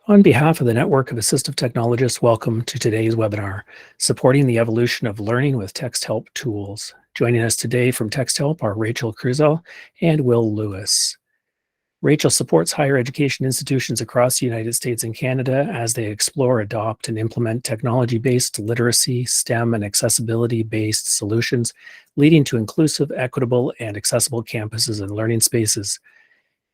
On behalf of the Network of Assistive Technologists, welcome to today's webinar, Supporting the Evolution of Learning with Texthelp Tools. Joining us today from Texthelp are Rachel Cruzel and Will Lewis. Rachel supports higher education institutions across the United States and Canada as they explore, adopt, and implement technology-based literacy, STEM, and accessibility-based solutions, leading to inclusive, equitable, and accessible campuses and learning spaces.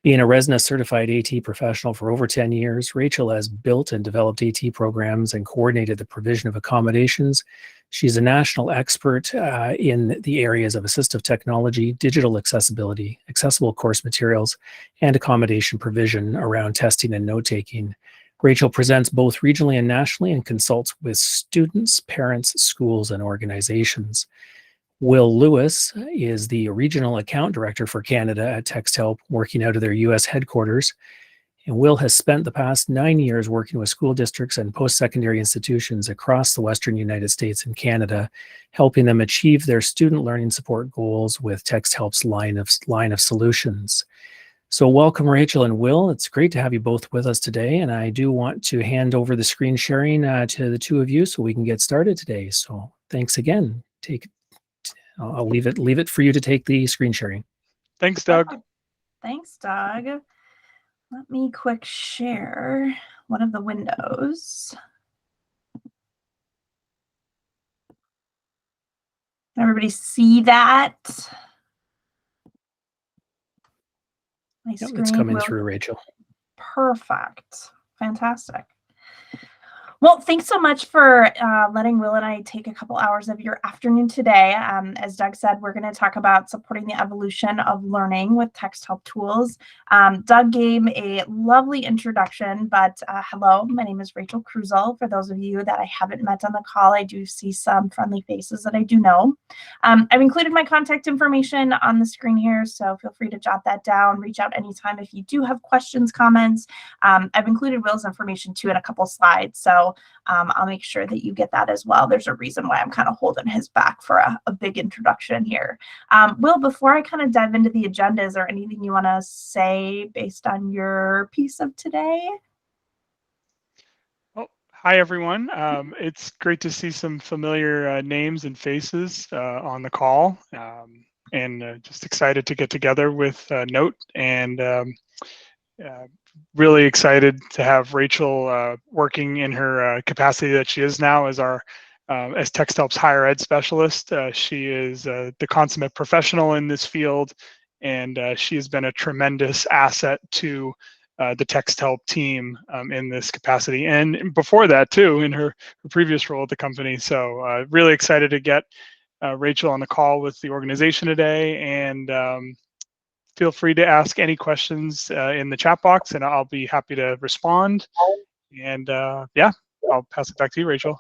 Being a RESNA certified AT professional for over 10 years, Rachel has built and developed AT programs and coordinated the provision of accommodations. She's a national expert in the areas of assistive technology, digital accessibility, accessible course materials, and accommodation provision around testing and note-taking. Rachel presents both regionally and nationally and consults with students, parents, schools, and organizations. Will Lewis is the Regional Account Director for Canada at Texthelp, working out of their US headquarters. And Will has spent the past 9 years working with school districts and post-secondary institutions across the Western United States and Canada, helping them achieve their student learning support goals with Texthelp's line of solutions. So welcome, Rachel and Will. It's great to have you both with us today. And I do want to hand over the screen sharing to the two of you so we can get started today. So thanks again. I'll leave it for you to take the screen sharing. Thanks, Doug. Thanks, Doug. Let me quick share one of the windows. Can everybody see that? My yep, it's coming through, Rachel. Perfect. Fantastic. Well, thanks so much for letting Will and I take a couple hours of your afternoon today. As Doug said, we're going to talk about supporting the evolution of learning with Texthelp tools. Doug gave a lovely introduction, but hello, my name is Rachel Cruzel. For those of you that I haven't met on the call, I do see some friendly faces that I do know. I've included my contact information on the screen here, so feel free to jot that down. Reach out anytime if you do have questions, comments. I've included Will's information too in a couple slides, so I'll make sure that you get that as well. There's a reason why I'm kind of holding his back for a big introduction here. Will, before I kind of dive into the agenda, is there anything you want to say based on your piece of today? Oh, hi, everyone. It's great to see some familiar names and faces on the call, and just excited to get together with N.O.A.T and really excited to have Rachel working in her capacity that she is now as Texthelp's higher ed specialist. She is the consummate professional in this field, and she has been a tremendous asset to the Texthelp team in this capacity, and before that too, in her previous role at the company. So really excited to get Rachel on the call with the organization today, and feel free to ask any questions in the chat box, and I'll be happy to respond. And yeah, I'll pass it back to you, Rachel.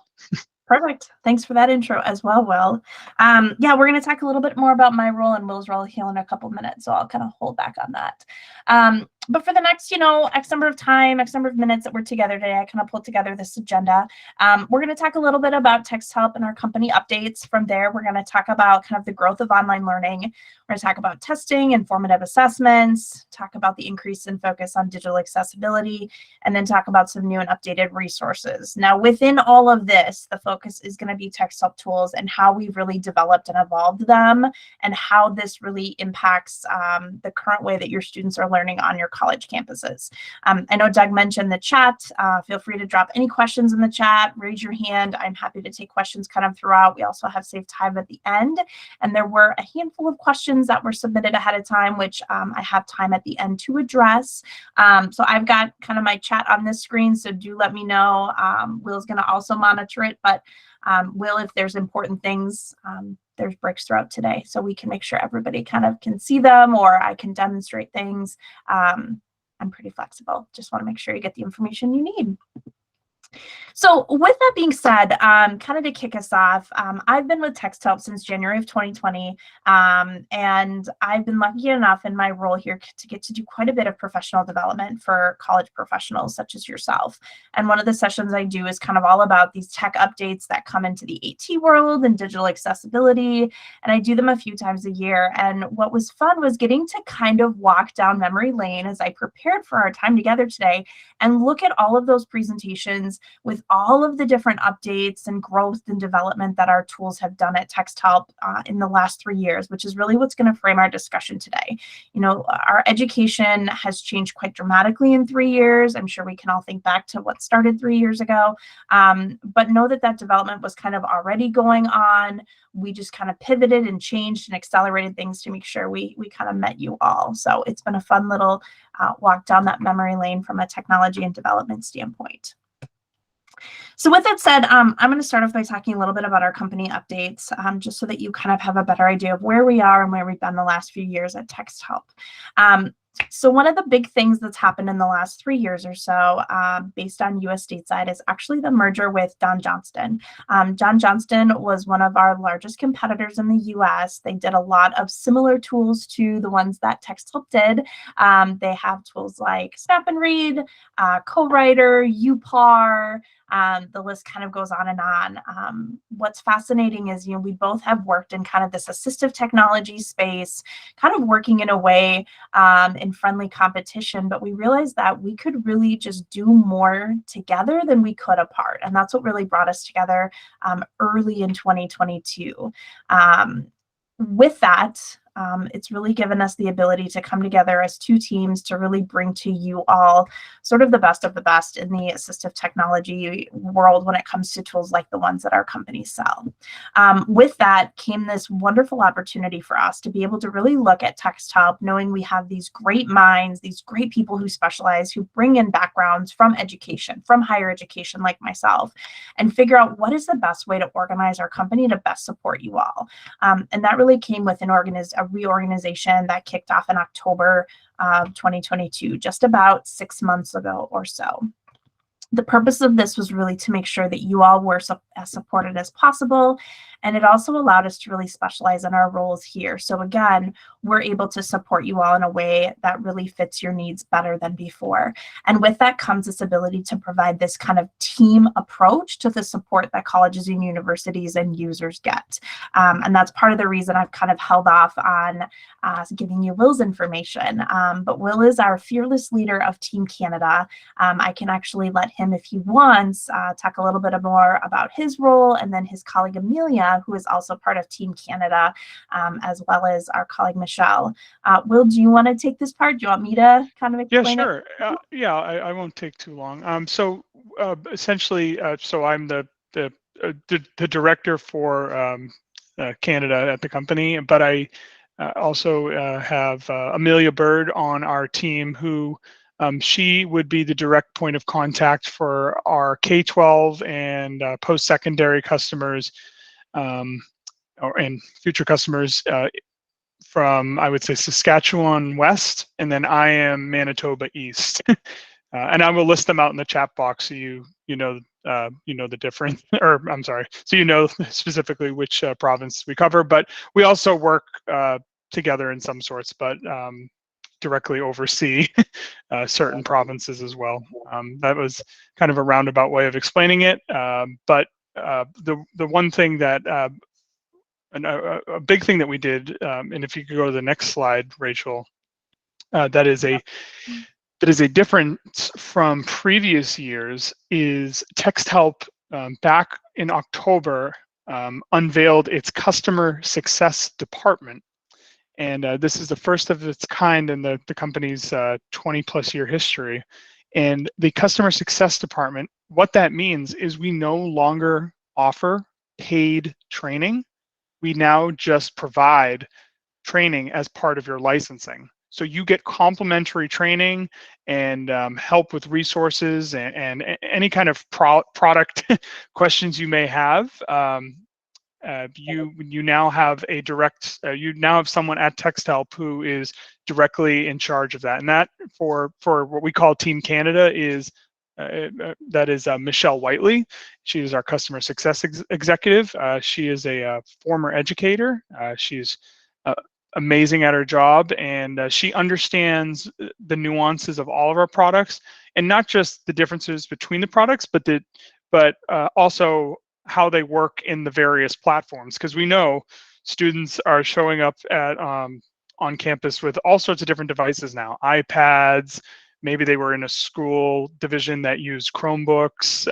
Perfect. Thanks for that intro as well, Will. Yeah, we're going to talk a little bit more about my role and Will's role here in a couple minutes, so I'll kind of hold back on that. But for the next, X number of minutes that we're together today, I kind of pulled together this agenda. We're going to talk a little bit about Texthelp and our company updates. From there, we're going to talk about kind of the growth of online learning. We're going to talk about testing and formative assessments, talk about the increase in focus on digital accessibility, and then talk about some new and updated resources. Now, within all of this, the focus is going to be Texthelp tools and how we've really developed and evolved them, and how this really impacts the current way that your students are learning on your college campuses. I know Doug mentioned the chat. Feel free to drop any questions in the chat, raise your hand. I'm happy to take questions kind of throughout. We also have saved time at the end, and there were a handful of questions that were submitted ahead of time, which I have time at the end to address. So I've got kind of my chat on this screen, so do let me know. Will's going to also monitor it, but Will, if there's important things, there's breaks throughout today, so we can make sure everybody kind of can see them, or I can demonstrate things. I'm pretty flexible. Just want to make sure you get the information you need. So with that being said, kind of to kick us off, I've been with Texthelp since January of 2020, and I've been lucky enough in my role here to get to do quite a bit of professional development for college professionals such as yourself. And one of the sessions I do is kind of all about these tech updates that come into the AT world and digital accessibility, and I do them a few times a year. And what was fun was getting to kind of walk down memory lane as I prepared for our time together today and look at all of those presentations with all of the different updates and growth and development that our tools have done at Texthelp in the last 3 years, which is really what's going to frame our discussion today. You know, our education has changed quite dramatically in 3 years. I'm sure we can all think back to what started 3 years ago, but know that that development was kind of already going on. We just kind of pivoted and changed and accelerated things to make sure we kind of met you all. So it's been a fun little walk down that memory lane from a technology and development standpoint. So with that said, I'm going to start off by talking a little bit about our company updates, just so that you kind of have a better idea of where we are and where we've been the last few years at Texthelp. So one of the big things that's happened in the last 3 years or so, based on US stateside, is actually the merger with Don Johnston. John Johnston was one of our largest competitors in the US. They did a lot of similar tools to the ones that Texthelp did. They have tools like Snap and Read, Co-Writer, UPAR. The list kind of goes on and on. What's fascinating is, you know, we both have worked in kind of this assistive technology space, kind of working in a way in friendly competition, but we realized that we could really just do more together than we could apart. And that's what really brought us together early in 2022. With that, it's really given us the ability to come together as two teams to really bring to you all sort of the best of the best in the assistive technology world when it comes to tools like the ones that our companies sell. With that came this wonderful opportunity for us to be able to really look at Texthelp, knowing we have these great minds, these great people who specialize, who bring in backgrounds from education, from higher education like myself, and figure out what is the best way to organize our company to best support you all. And that really came with a reorganization that kicked off in October of 2022, just about 6 months ago or so. The purpose of this was really to make sure that you all were as supported as possible. And it also allowed us to really specialize in our roles here. So again, we're able to support you all in a way that really fits your needs better than before. And with that comes this ability to provide this kind of team approach to the support that colleges and universities and users get. And that's part of the reason I've kind of held off on giving you Will's information. But Will is our fearless leader of Team Canada. I can actually let him, if he wants, talk a little bit more about his role, and then his colleague Amelia, who is also part of Team Canada, as well as our colleague Michelle. Will, do you want to take this part? Do you want me to kind of explain it? Yeah, sure. I won't take too long. So essentially, so I'm the director for Canada at the company, but I also have Amelia Bird on our team, who she would be the direct point of contact for our K-12 and post-secondary customers, and future customers from, I would say, Saskatchewan West, and then I am Manitoba East. And I will list them out in the chat box so you know the difference, or I'm sorry, so you know specifically which province we cover. But we also work together in some sorts, but directly oversee certain provinces as well. That was kind of a roundabout way of explaining it. But the one thing that a big thing that we did, and if you could go to the next slide, Rachel, that is a difference from previous years, is Texthelp back in October unveiled its customer success department. And this is the first of its kind in the company's 20+ year history. And the customer success department, what that means is we no longer offer paid training. We now just provide training as part of your licensing. So you get complimentary training and help with resources and any kind of product questions you may have. You now have you now have someone at Texthelp who is directly in charge of that, and that for what we call Team Canada is that is Michelle Whiteley. She is our customer success executive. She is a former educator. She's amazing at her job, and she understands the nuances of all of our products, and not just the differences between the products, but also how they work in the various platforms. Because we know students are showing up at on campus with all sorts of different devices now, iPads. Maybe they were in a school division that used Chromebooks,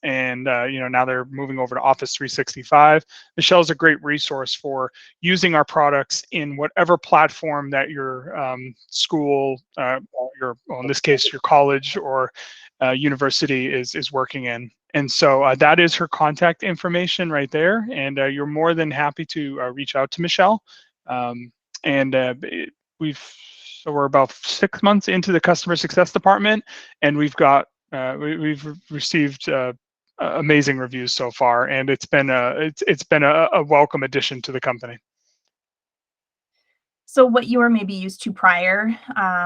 and now they're moving over to Office 365. Michelle's a great resource for using our products in whatever platform that your school, in this case, your college or university is working in. And so that is her contact information right there. And you're more than happy to reach out to Michelle. We're about 6 months into the customer success department, and we've received amazing reviews so far, and it's been a welcome addition to the company. So what you were maybe used to prior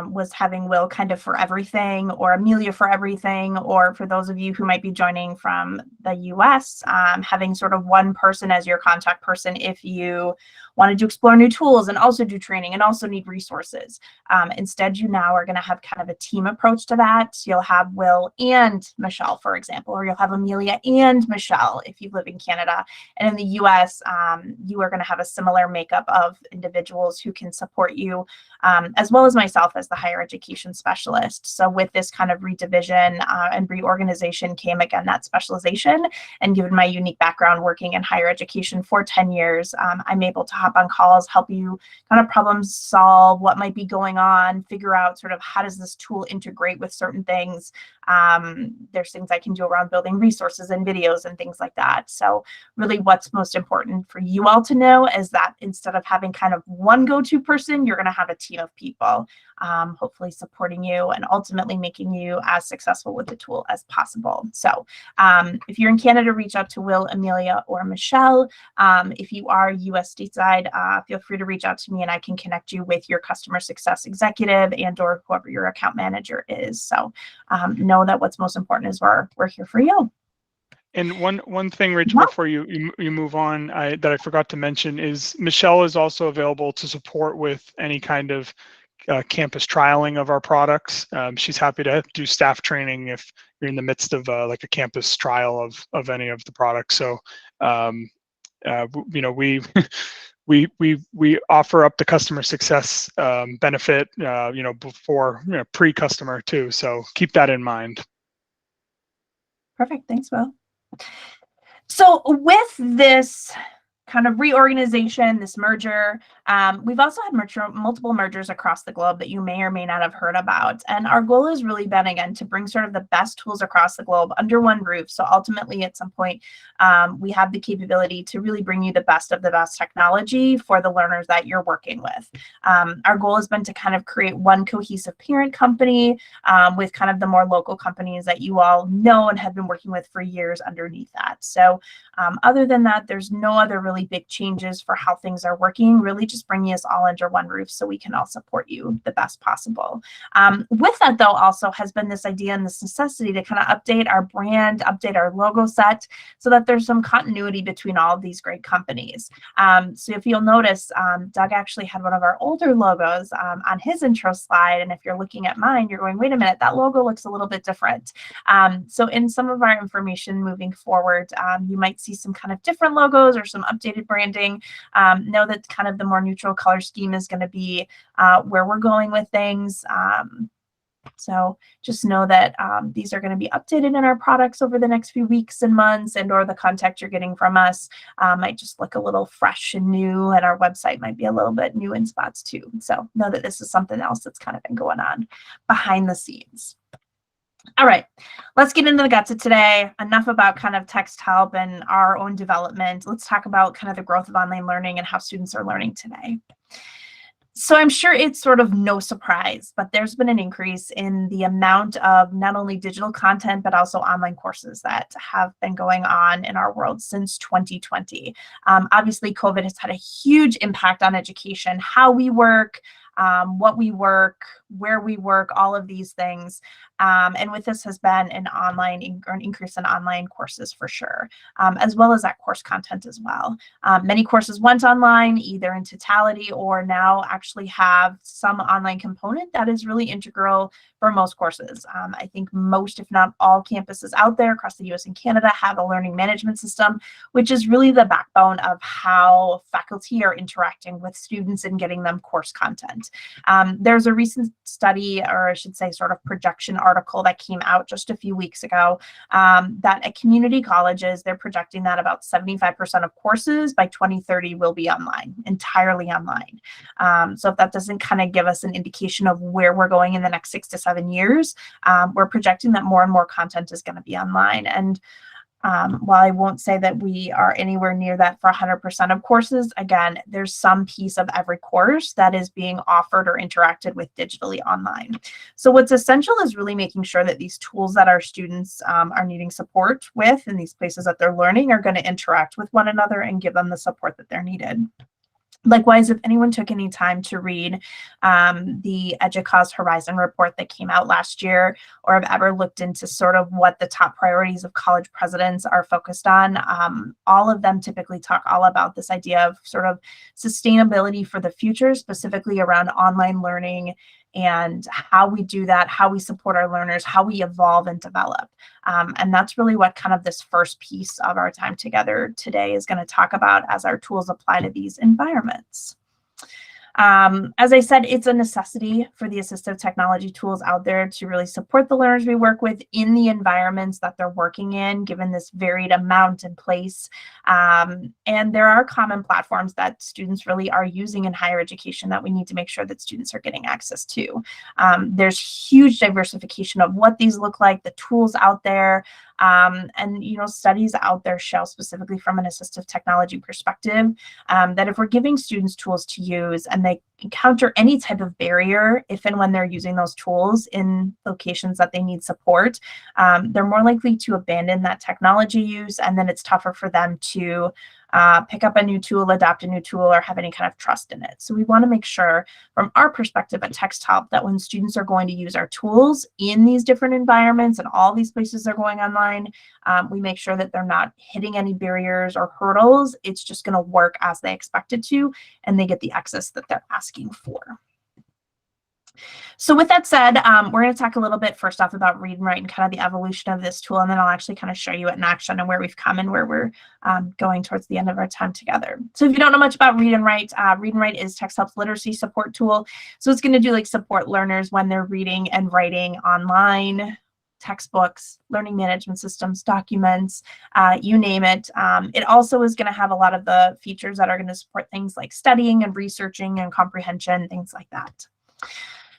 was having Will kind of for everything, or Amelia for everything, or for those of you who might be joining from the US, having sort of one person as your contact person if you wanted to explore new tools and also do training and also need resources. Instead, you now are going to have kind of a team approach to that. You'll have Will and Michelle, for example, or you'll have Amelia and Michelle if you live in Canada. And in the US, you are going to have a similar makeup of individuals who can support you, as well as myself as the higher education specialist. So with this kind of redivision and reorganization came again that specialization. And given my unique background working in higher education for 10 years, I'm able to hop on calls, help you kind of problem solve what might be going on, figure out sort of how does this tool integrate with certain things. There's things I can do around building resources and videos and things like that. So really what's most important for you all to know is that instead of having kind of one go-to person, you're going to have a team of people, hopefully supporting you and ultimately making you as successful with the tool as possible. So if you're in Canada, reach out to Will, Amelia, or Michelle. If you are US stateside, feel free to reach out to me and I can connect you with your customer success executive and or whoever your account manager is. So know that what's most important is we're here for you. And one thing, Rachel, before you move on, that I forgot to mention is Michelle is also available to support with any kind of campus trialing of our products. She's happy to do staff training if you're in the midst of like a campus trial of any of the products. So we offer up the customer success benefit before pre-customer too. So keep that in mind. Perfect. Thanks, Will. So with this kind of reorganization, this merger, we've also had multiple mergers across the globe that you may or may not have heard about. And our goal has really been, again, to bring sort of the best tools across the globe under one roof. So ultimately, at some point, we have the capability to really bring you the best of the best technology for the learners that you're working with. Our goal has been to kind of create one cohesive parent company with kind of the more local companies that you all know and have been working with for years underneath that. So other than that, there's no other really big changes for how things are working, really just bringing us all under one roof so we can all support you the best possible. With that, though, also has been this idea and this necessity to kind of update our brand, update our logo set so that there's some continuity between all of these great companies. So if you'll notice, Doug actually had one of our older logos on his intro slide. And if you're looking at mine, you're going, wait a minute, that logo looks a little bit different. So in some of our information moving forward, you might see some kind of different logos or some updated branding. Know that kind of the more neutral color scheme is going to be where we're going with things. So just know that these are going to be updated in our products over the next few weeks and months, and or the content you're getting from us might just look a little fresh and new, and our website might be a little bit new in spots too. So know that this is something else that's kind of been going on behind the scenes. All right, let's get into the guts of today. Enough about kind of Texthelp and our own development. Let's talk about kind of the growth of online learning and how students are learning today. So I'm sure it's sort of no surprise, but there's been an increase in the amount of not only digital content, but also online courses that have been going on in our world since 2020. Obviously, COVID has had a huge impact on education, how we work, what we work, where we work, all of these things. And with this has been an increase in online courses for sure, as well as that course content as well. Many courses went online either in totality or now actually have some online component that is really integral for most courses. I think most, if not all, campuses out there across the US and Canada have a learning management system, which is really the backbone of how faculty are interacting with students and getting them course content. There's a recent study, or I should say sort of projection article that came out just a few weeks ago, that at community colleges, they're projecting that about 75% of courses by 2030 will be online, entirely online. So if that doesn't kind of give us an indication of where we're going in the next 6 to 7 years, we're projecting that more and more content is going to be online. And while I won't say that we are anywhere near that for 100% of courses, again, there's some piece of every course that is being offered or interacted with digitally online. So what's essential is really making sure that these tools that our students are needing support with in these places that they're learning are going to interact with one another and give them the support that they're needed. Likewise, if anyone took any time to read the EDUCAUSE Horizon report that came out last year, or have ever looked into sort of what the top priorities of college presidents are focused on, all of them typically talk all about this idea of sort of sustainability for the future, specifically around online learning and how we do that, how we support our learners, how we evolve and develop. And that's really what kind of this first piece of our time together today is going to talk about as our tools apply to these environments. As I said, it's a necessity for the assistive technology tools out there to really support the learners we work with in the environments that they're working in, given this varied amount and place. And there are common platforms that students really are using in higher education that we need to make sure that students are getting access to. There's huge diversification of what these look like, the tools out there. And, you know, studies out there show, specifically from an assistive technology perspective, that if we're giving students tools to use and they encounter any type of barrier, if and when they're using those tools in locations that they need support, they're more likely to abandon that technology use, and then it's tougher for them to pick up a new tool, adopt a new tool, or have any kind of trust in it. So we want to make sure from our perspective at Texthelp that when students are going to use our tools in these different environments and all these places they're going online, we make sure that they're not hitting any barriers or hurdles. It's just going to work as they expect it to, and they get the access that they're asking for. So with that said, we're going to talk a little bit first off about read and write and kind of the evolution of this tool, and then I'll actually kind of show you it in action and where we've come and where we're going towards the end of our time together. So if you don't know much about read and write is Texthelp's literacy support tool. So it's going to do like support learners when they're reading and writing online, textbooks, learning management systems, documents, you name it. It also is going to have a lot of the features that are going to support things like studying and researching and comprehension, things like that.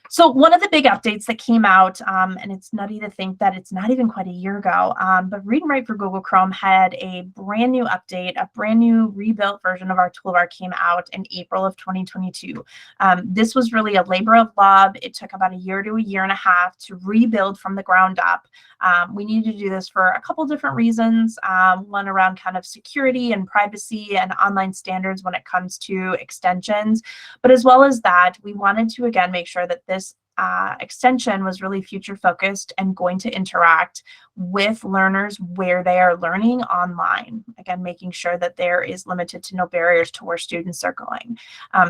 So one of the big updates that came out, and it's nutty to think that it's not even quite a year ago, but Read and Write for Google Chrome had a brand new update, a brand new rebuilt version of our toolbar came out in April of 2022. This was really a labor of love. It took about a year to a year and a half to rebuild from the ground up. We needed to do this for a couple different reasons. One around kind of security and privacy and online standards when it comes to extensions. But as well as that, we wanted to, again, make sure that this extension was really future focused and going to interact with learners where they are learning online. Again, making sure that there is limited to no barriers to where students are going.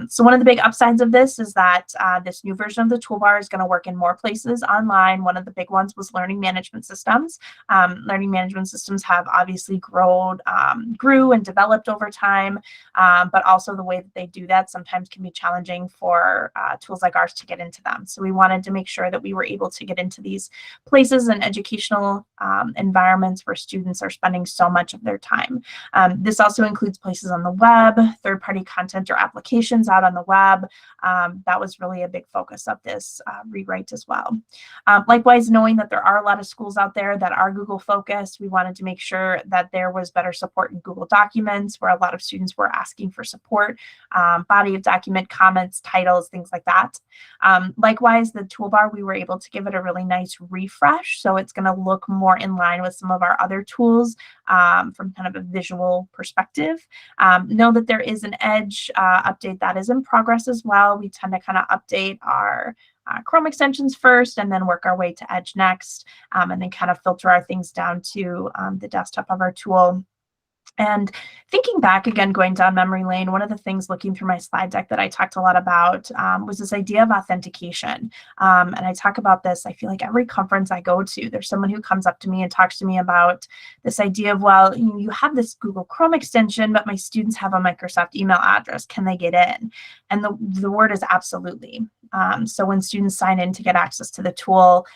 So one of the big upsides of this is that this new version of the toolbar is going to work in more places online. One of the big ones was learning management systems. Learning management systems have obviously grew and developed over time, but also the way that they do that sometimes can be challenging for tools like ours to get into them. So we wanted to make sure that we were able to get into these places and educational environments where students are spending so much of their time. This also includes places on the web, third-party content or applications out on the web. That was really a big focus of this rewrite as well. Likewise, knowing that there are a lot of schools out there that are Google focused, we wanted to make sure that there was better support in Google Documents, where a lot of students were asking for support, body of document, comments, titles, things like that. Likewise, size, the toolbar, we were able to give it a really nice refresh. So it's going to look more in line with some of our other tools from kind of a visual perspective. Know that there is an Edge update that is in progress as well. We tend to kind of update our Chrome extensions first and then work our way to Edge next, and then kind of filter our things down to the desktop of our tool. And thinking back again, going down memory lane, one of the things looking through my slide deck that I talked a lot about was this idea of authentication. And I talk about this, I feel like every conference I go to, there's someone who comes up to me and talks to me about this idea of, well, you have this Google Chrome extension, but my students have a Microsoft email address. Can they get in? And the word is absolutely. So when students sign in to get access to the tool,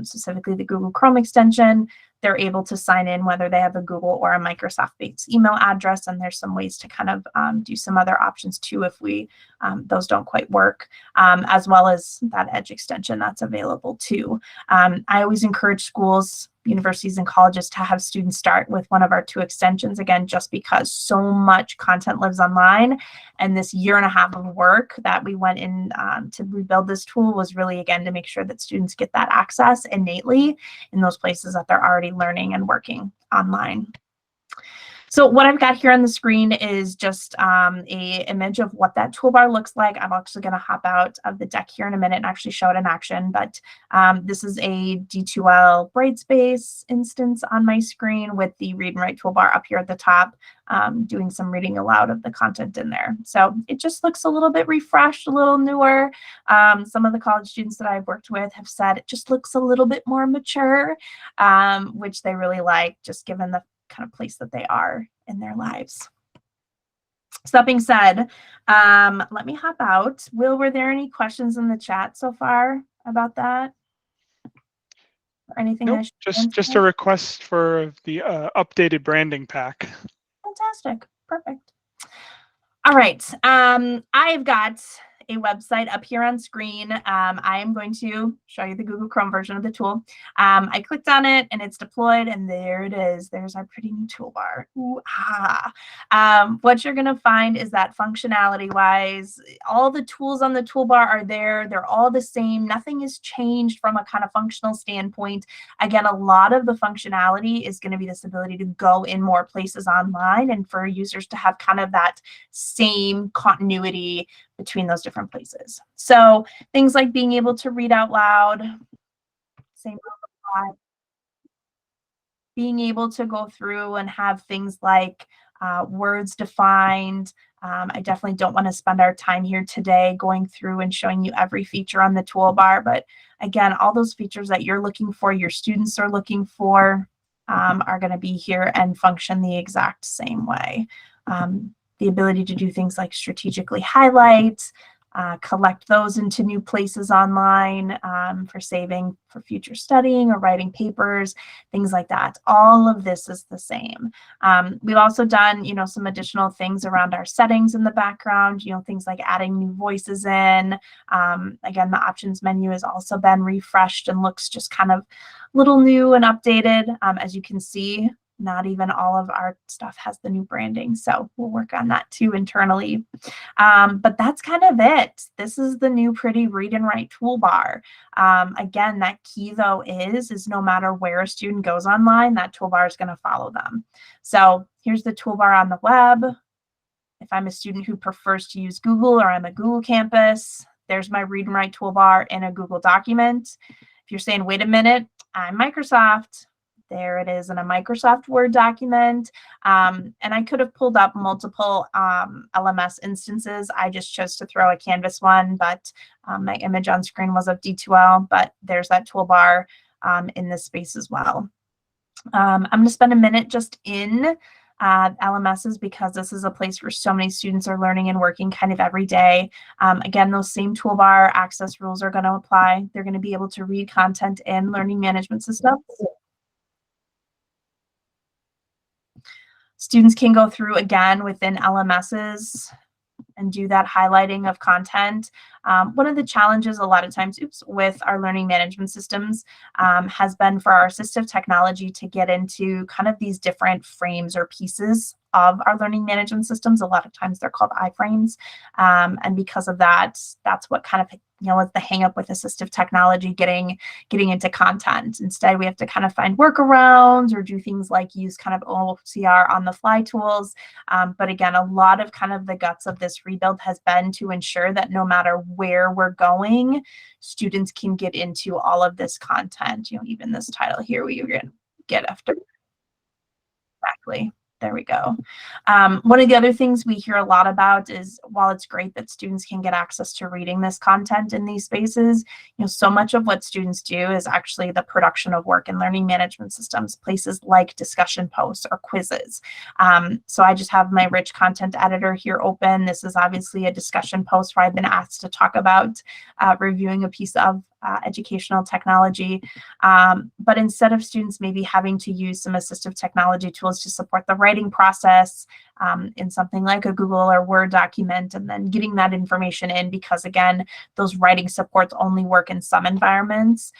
specifically the Google Chrome extension, they're able to sign in whether they have a Google or a Microsoft-based email address, and there's some ways to kind of do some other options too if those don't quite work, as well as that Edge extension that's available too. I always encourage schools, universities, and colleges to have students start with one of our 2 extensions, again, just because so much content lives online. And this 1.5 years of work that we went in to rebuild this tool was really, again, to make sure that students get that access innately in those places that they're already learning and working online. So what I've got here on the screen is just a image of what that toolbar looks like. I'm actually going to hop out of the deck here in a minute and actually show it in action. But this is a D2L Brightspace instance on my screen with the read and write toolbar up here at the top, doing some reading aloud of the content in there. So it just looks a little bit refreshed, a little newer. Some of the college students that I've worked with have said it just looks a little bit more mature, which they really like, just given the kind of place that they are in their lives. So that being said, let me hop out. Will, were there any questions in the chat so far about that? Or anything? Nope, just a request for the updated branding pack. Fantastic. Perfect. All right. I've got a website up here on screen. I am going to show you the Google Chrome version of the tool. I clicked on it and it's deployed, and there it is. There's our pretty new toolbar. Ooh, ah. What you're going to find is that functionality-wise, all the tools on the toolbar are there. They're all the same. Nothing has changed from a kind of functional standpoint. Again, a lot of the functionality is going to be this ability to go in more places online and for users to have kind of that same continuity between those different places. So things like being able to read out loud, same being able to go through and have things like words defined. I definitely don't want to spend our time here today going through and showing you every feature on the toolbar, but again, all those features that you're looking for, your students are looking for, are going to be here and function the exact same way. The ability to do things like strategically highlight, collect those into new places online for saving for future studying or writing papers, things like that. All of this is the same. We've also done, some additional things around our settings in the background, things like adding new voices in. Again, the options menu has also been refreshed and looks just kind of a little new and updated. As you can see, not even all of our stuff has the new branding. So we'll work on that too internally. But that's kind of it. This is the new pretty read and write toolbar. Again, that key though is no matter where a student goes online, that toolbar is going to follow them. So here's the toolbar on the web. If I'm a student who prefers to use Google or I'm a Google campus, there's my read and write toolbar in a Google document. If you're saying, wait a minute, I'm Microsoft, there it is in a Microsoft Word document. And I could have pulled up multiple LMS instances. I just chose to throw a Canvas one, but my image on screen was of D2L, but there's that toolbar in this space as well. I'm going to spend a minute just in LMSs because this is a place where so many students are learning and working kind of every day. Again, those same toolbar access rules are going to apply. They're going to be able to read content in learning management systems. Students can go through again within LMSs and do that highlighting of content. One of the challenges a lot of times with our learning management systems has been for our assistive technology to get into kind of these different frames or pieces of our learning management systems. A lot of times they're called iframes. And because of that, that's what kind of what's the hang up with assistive technology getting into content. Instead, we have to kind of find workarounds or do things like use kind of OCR on the fly tools. But again, a lot of kind of the guts of this rebuild has been to ensure that no matter where we're going, students can get into all of this content. Even this title here, we get after. Exactly. There we go. One of the other things we hear a lot about is, while it's great that students can get access to reading this content in these spaces, so much of what students do is actually the production of work in learning management systems, places like discussion posts or quizzes. So I just have my rich content editor here open. This is obviously a discussion post where I've been asked to talk about reviewing a piece of educational technology. But instead of students maybe having to use some assistive technology tools to support the writing process in something like a Google or Word document, and then getting that information in, because again, those writing supports only work in some environments.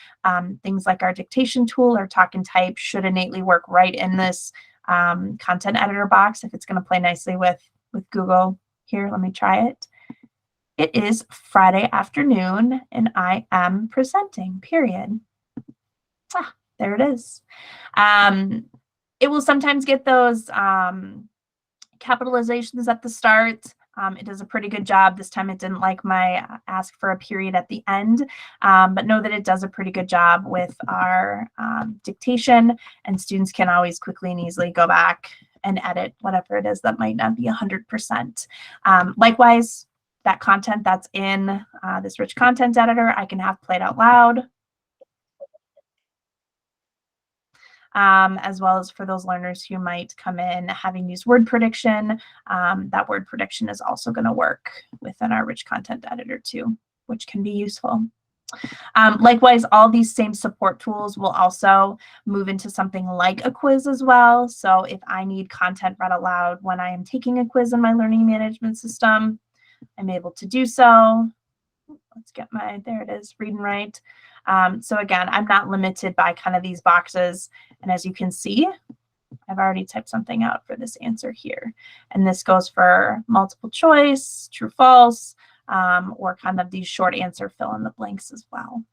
Things like our dictation tool or talk and type should innately work right in this content editor box if it's going to play nicely with Google. Here, let me try it. It is Friday afternoon and I am presenting, period. There it is. It will sometimes get those capitalizations at the start. It does a pretty good job. This time it didn't like my ask for a period at the end, but know that it does a pretty good job with our dictation, and students can always quickly and easily go back and edit whatever it is that might not be 100%. Likewise, that content that's in this rich content editor, I can have played out loud, as well as for those learners who might come in having used word prediction. That word prediction is also going to work within our rich content editor too, which can be useful. Likewise, all these same support tools will also move into something like a quiz as well. So if I need content read aloud when I am taking a quiz in my learning management system, I'm able to do so. Let's get there it is, read and write. So again, I'm not limited by kind of these boxes. And as you can see, I've already typed something out for this answer here. And this goes for multiple choice, true, false, or kind of these short answer fill in the blanks as well.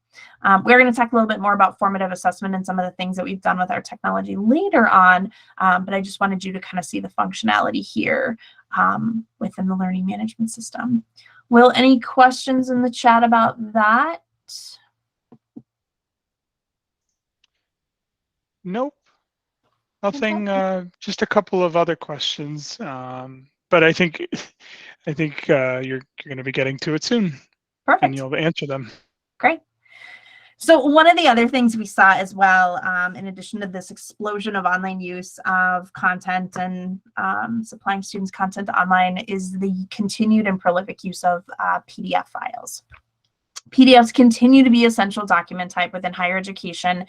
We're going to talk a little bit more about formative assessment and some of the things that we've done with our technology later on, but I just wanted you to kind of see the functionality here within the learning management system. Will, any questions in the chat about that? Nope. Nothing. Just a couple of other questions, but I think you're going to be getting to it soon. Perfect. And you'll answer them. Great. So one of the other things we saw as well, in addition to this explosion of online use of content and supplying students content online, is the continued and prolific use of PDF files. PDFs continue to be essential document type within higher education,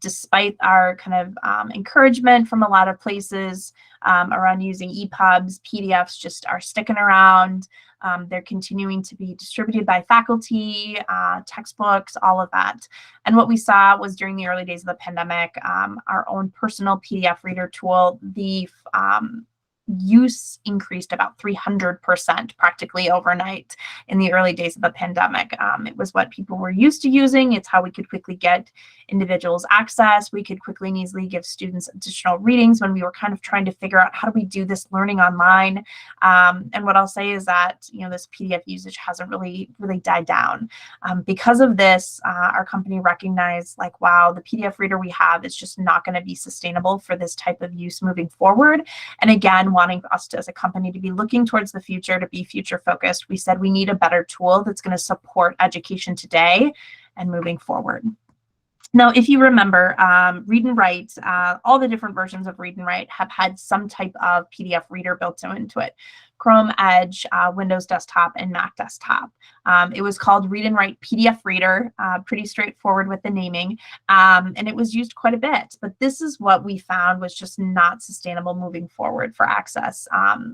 despite our kind of encouragement from a lot of places around using EPUBs. PDFs just are sticking around. They're continuing to be distributed by faculty, textbooks, all of that. And what we saw was during the early days of the pandemic, our own personal PDF reader tool, the use increased about 300% practically overnight in the early days of the pandemic. It was what people were used to using. It's how we could quickly get individuals access. We could quickly and easily give students additional readings when we were kind of trying to figure out how do we do this learning online. And what I'll say is that, this PDF usage hasn't really died down. Because of this, our company recognized, like, wow, the PDF reader we have is just not going to be sustainable for this type of use moving forward. And again, wanting us to, as a company, to be looking towards the future, to be future focused, we said we need a better tool that's going to support education today and moving forward. Now, if you remember, Read and Write, all the different versions of Read and Write have had some type of PDF reader built into it. Chrome, Edge, Windows Desktop, and Mac Desktop. It was called Read and Write PDF Reader, pretty straightforward with the naming, and it was used quite a bit. But this is what we found was just not sustainable moving forward for access,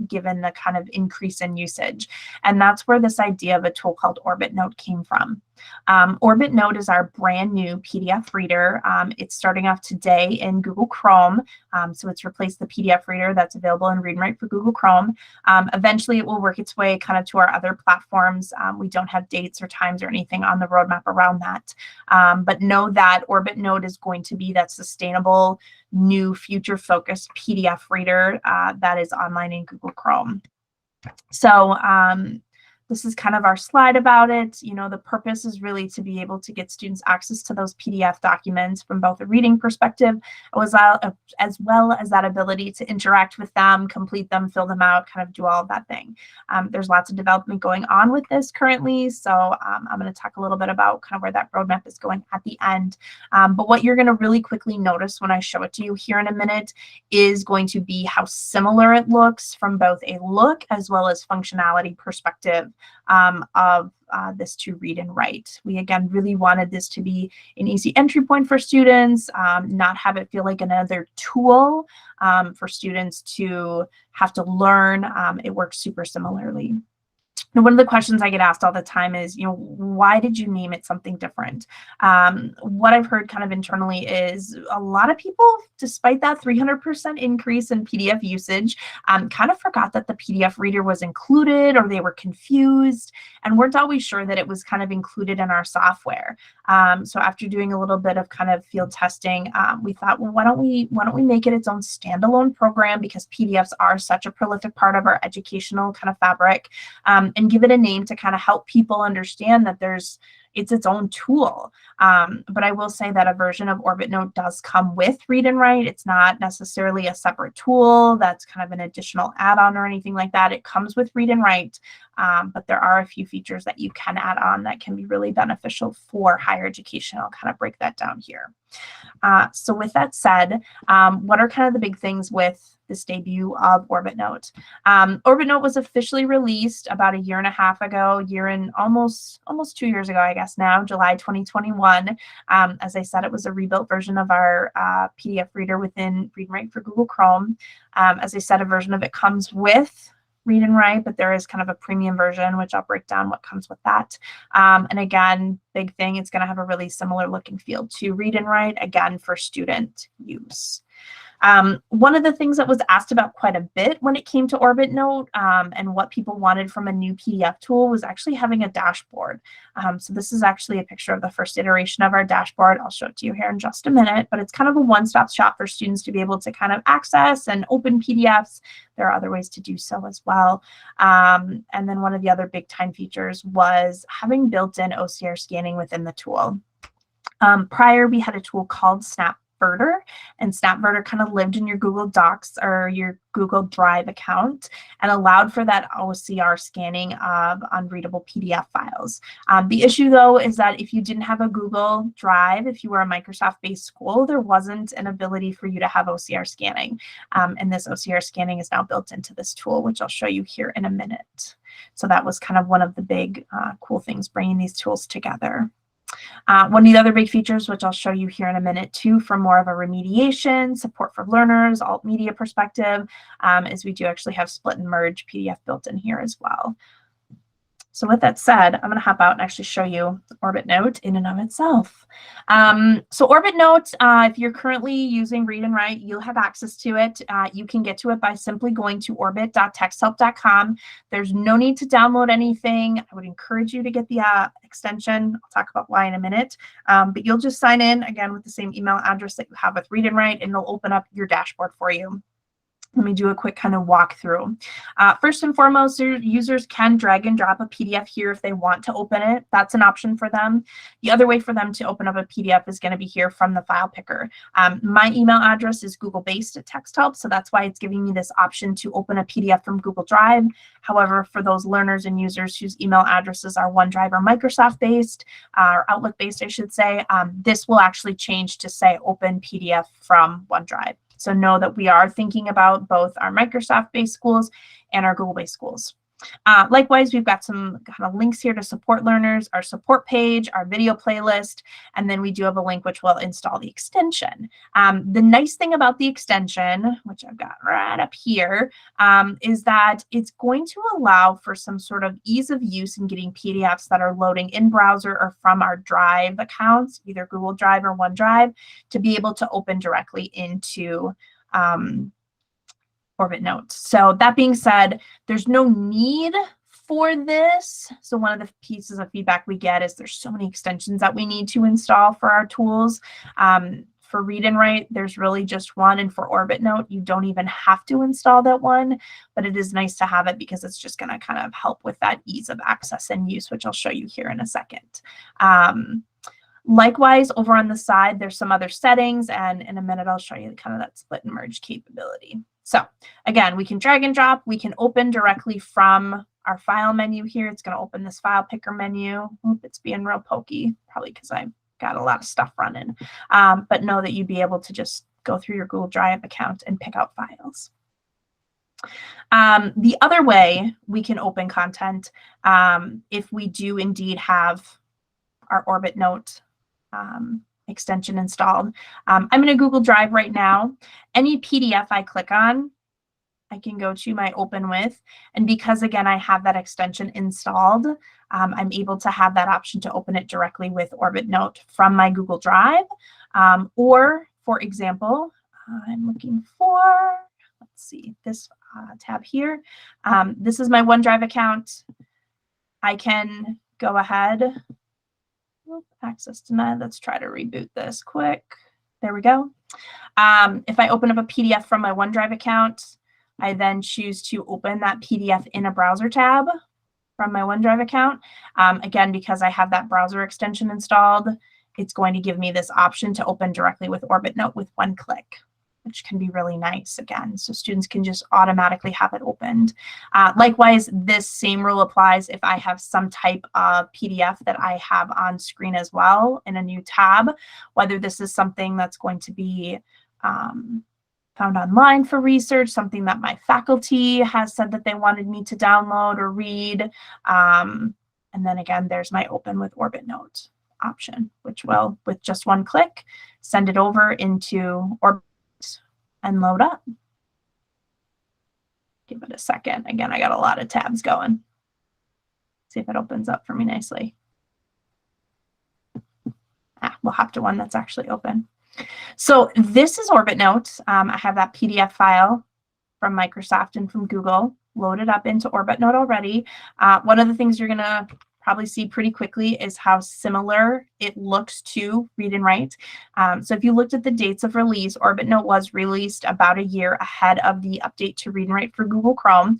given the kind of increase in usage. And that's where this idea of a tool called N.O.A.T came from. N.O.A.T is our brand new PDF reader. It's starting off today in Google Chrome. So it's replaced the PDF reader that's available in Read and Write for Google Chrome. Eventually, it will work its way kind of to our other platforms. We don't have dates or times or anything on the roadmap around that. But know that Orbit Note is going to be that sustainable, new, future-focused PDF reader that is online in Google Chrome. So this is kind of our slide about it. The purpose is really to be able to get students access to those PDF documents from both a reading perspective, as well as that ability to interact with them, complete them, fill them out, kind of do all of that thing. There's lots of development going on with this currently. So I'm going to talk a little bit about kind of where that roadmap is going at the end. But what you're going to really quickly notice when I show it to you here in a minute is going to be how similar it looks from both a look as well as functionality perspective of this to read and write. We, again, really wanted this to be an easy entry point for students, not have it feel like another tool for students to have to learn. It works super similarly. And one of the questions I get asked all the time is, why did you name it something different? What I've heard kind of internally is a lot of people, despite that 300% increase in PDF usage, kind of forgot that the PDF reader was included, or they were confused and weren't always sure that it was kind of included in our software. So after doing a little bit of kind of field testing, we thought, well, why don't we make it its own standalone program, because PDFs are such a prolific part of our educational kind of fabric, and give it a name to kind of help people understand that it's its own tool. But I will say that a version of Orbit Note does come with Read and Write. It's not necessarily a separate tool that's kind of an additional add-on or anything like that. It comes with Read and Write, but there are a few features that you can add on that can be really beneficial for higher education. I'll kind of break that down here. So with that said, what are kind of the big things with this debut of Orbit Note? Orbit Note was officially released about 1.5 years ago, almost 2 years ago, I guess now, July 2021. As I said, it was a rebuilt version of our PDF reader within Read and Write for Google Chrome. As I said, a version of it comes with Read and Write, but there is kind of a premium version, which I'll break down what comes with that. And again, big thing, it's going to have a really similar look and feel to Read and Write, again, for student use. One of the things that was asked about quite a bit when it came to Orbit Note and what people wanted from a new PDF tool was actually having a dashboard. So this is actually a picture of the first iteration of our dashboard. I'll show it to you here in just a minute, but it's kind of a one-stop shop for students to be able to kind of access and open PDFs. There are other ways to do so as well. And then one of the other big time features was having built-in OCR scanning within the tool. Prior, we had a tool called Snapverter, and Snapverter kind of lived in your Google Docs or your Google Drive account and allowed for that OCR scanning of unreadable PDF files. The issue, though, is that if you didn't have a Google Drive, if you were a Microsoft-based school, there wasn't an ability for you to have OCR scanning. And this OCR scanning is now built into this tool, which I'll show you here in a minute. So that was kind of one of the big cool things, bringing these tools together. One of the other big features, which I'll show you here in a minute too, from more of a remediation, support for learners, alt media perspective, is we do actually have split and merge PDF built in here as well. So with that said, I'm going to hop out and actually show you Orbit Note in and of itself. So Orbit Note, if you're currently using Read and Write, you'll have access to it. You can get to it by simply going to orbit.texthelp.com. There's no need to download anything. I would encourage you to get the extension. I'll talk about why in a minute. But you'll just sign in, again, with the same email address that you have with Read and Write, and it'll open up your dashboard for you. Let me do a quick kind of walkthrough. First and foremost, users can drag and drop a PDF here if they want to open it. That's an option for them. The other way for them to open up a PDF is going to be here from the file picker. My email address is Google-based at Texthelp, so that's why it's giving me this option to open a PDF from Google Drive. However, for those learners and users whose email addresses are OneDrive or Microsoft-based, or Outlook-based, I should say, this will actually change to say open PDF from OneDrive. So know that we are thinking about both our Microsoft-based schools and our Google-based schools. Likewise, we've got some kind of links here to support learners, our support page, our video playlist, and then we do have a link which will install the extension. The nice thing about the extension, which I've got right up here, is that it's going to allow for some sort of ease of use in getting PDFs that are loading in browser or from our Drive accounts, either Google Drive or OneDrive, to be able to open directly into Orbit Note. So that being said, there's no need for this. So one of the pieces of feedback we get is there's so many extensions that we need to install for our tools. For Read and Write, there's really just one, and for Orbit Note, you don't even have to install that one, but it is nice to have it because it's just going to kind of help with that ease of access and use, which I'll show you here in a second. Likewise, over on the side, there's some other settings, and in a minute, I'll show you kind of that split and merge capability. So again, we can drag and drop. We can open directly from our file menu here. It's going to open this file picker menu. Oop, it's being real pokey, probably because I've got a lot of stuff running. But know that you'd be able to just go through your Google Drive account and pick out files. The other way we can open content, if we do indeed have our Orbit Note extension installed. I'm in a Google Drive right now. Any PDF I click on, I can go to my Open With. And because, again, I have that extension installed, I'm able to have that option to open it directly with Orbit Note from my Google Drive. Or, for example, I'm looking for, let's see, this tab here. This is my OneDrive account. I can go ahead. Access denied. Let's try to reboot this quick. There we go. If I open up a PDF from my OneDrive account, I then choose to open that PDF in a browser tab from my OneDrive account. Again, because I have that browser extension installed, it's going to give me this option to open directly with Orbit Note with one click, which can be really nice again. So students can just automatically have it opened. Likewise, this same rule applies if I have some type of PDF that I have on screen as well in a new tab, whether this is something that's going to be found online for research, something that my faculty has said that they wanted me to download or read. And then again, there's my Open with Orbit Note option, which will, with just one click, send it over into Orbit and load up. Give it a second. Again, I got a lot of tabs going. See if it opens up for me nicely. We'll hop to one that's actually open. So this is Orbit Note. I have that PDF file from Microsoft and from Google loaded up into Orbit Note already. One of the things you're going to probably see pretty quickly is how similar it looks to Read and Write. So if you looked at the dates of release, Orbit Note was released about a year ahead of the update to Read and Write for Google Chrome.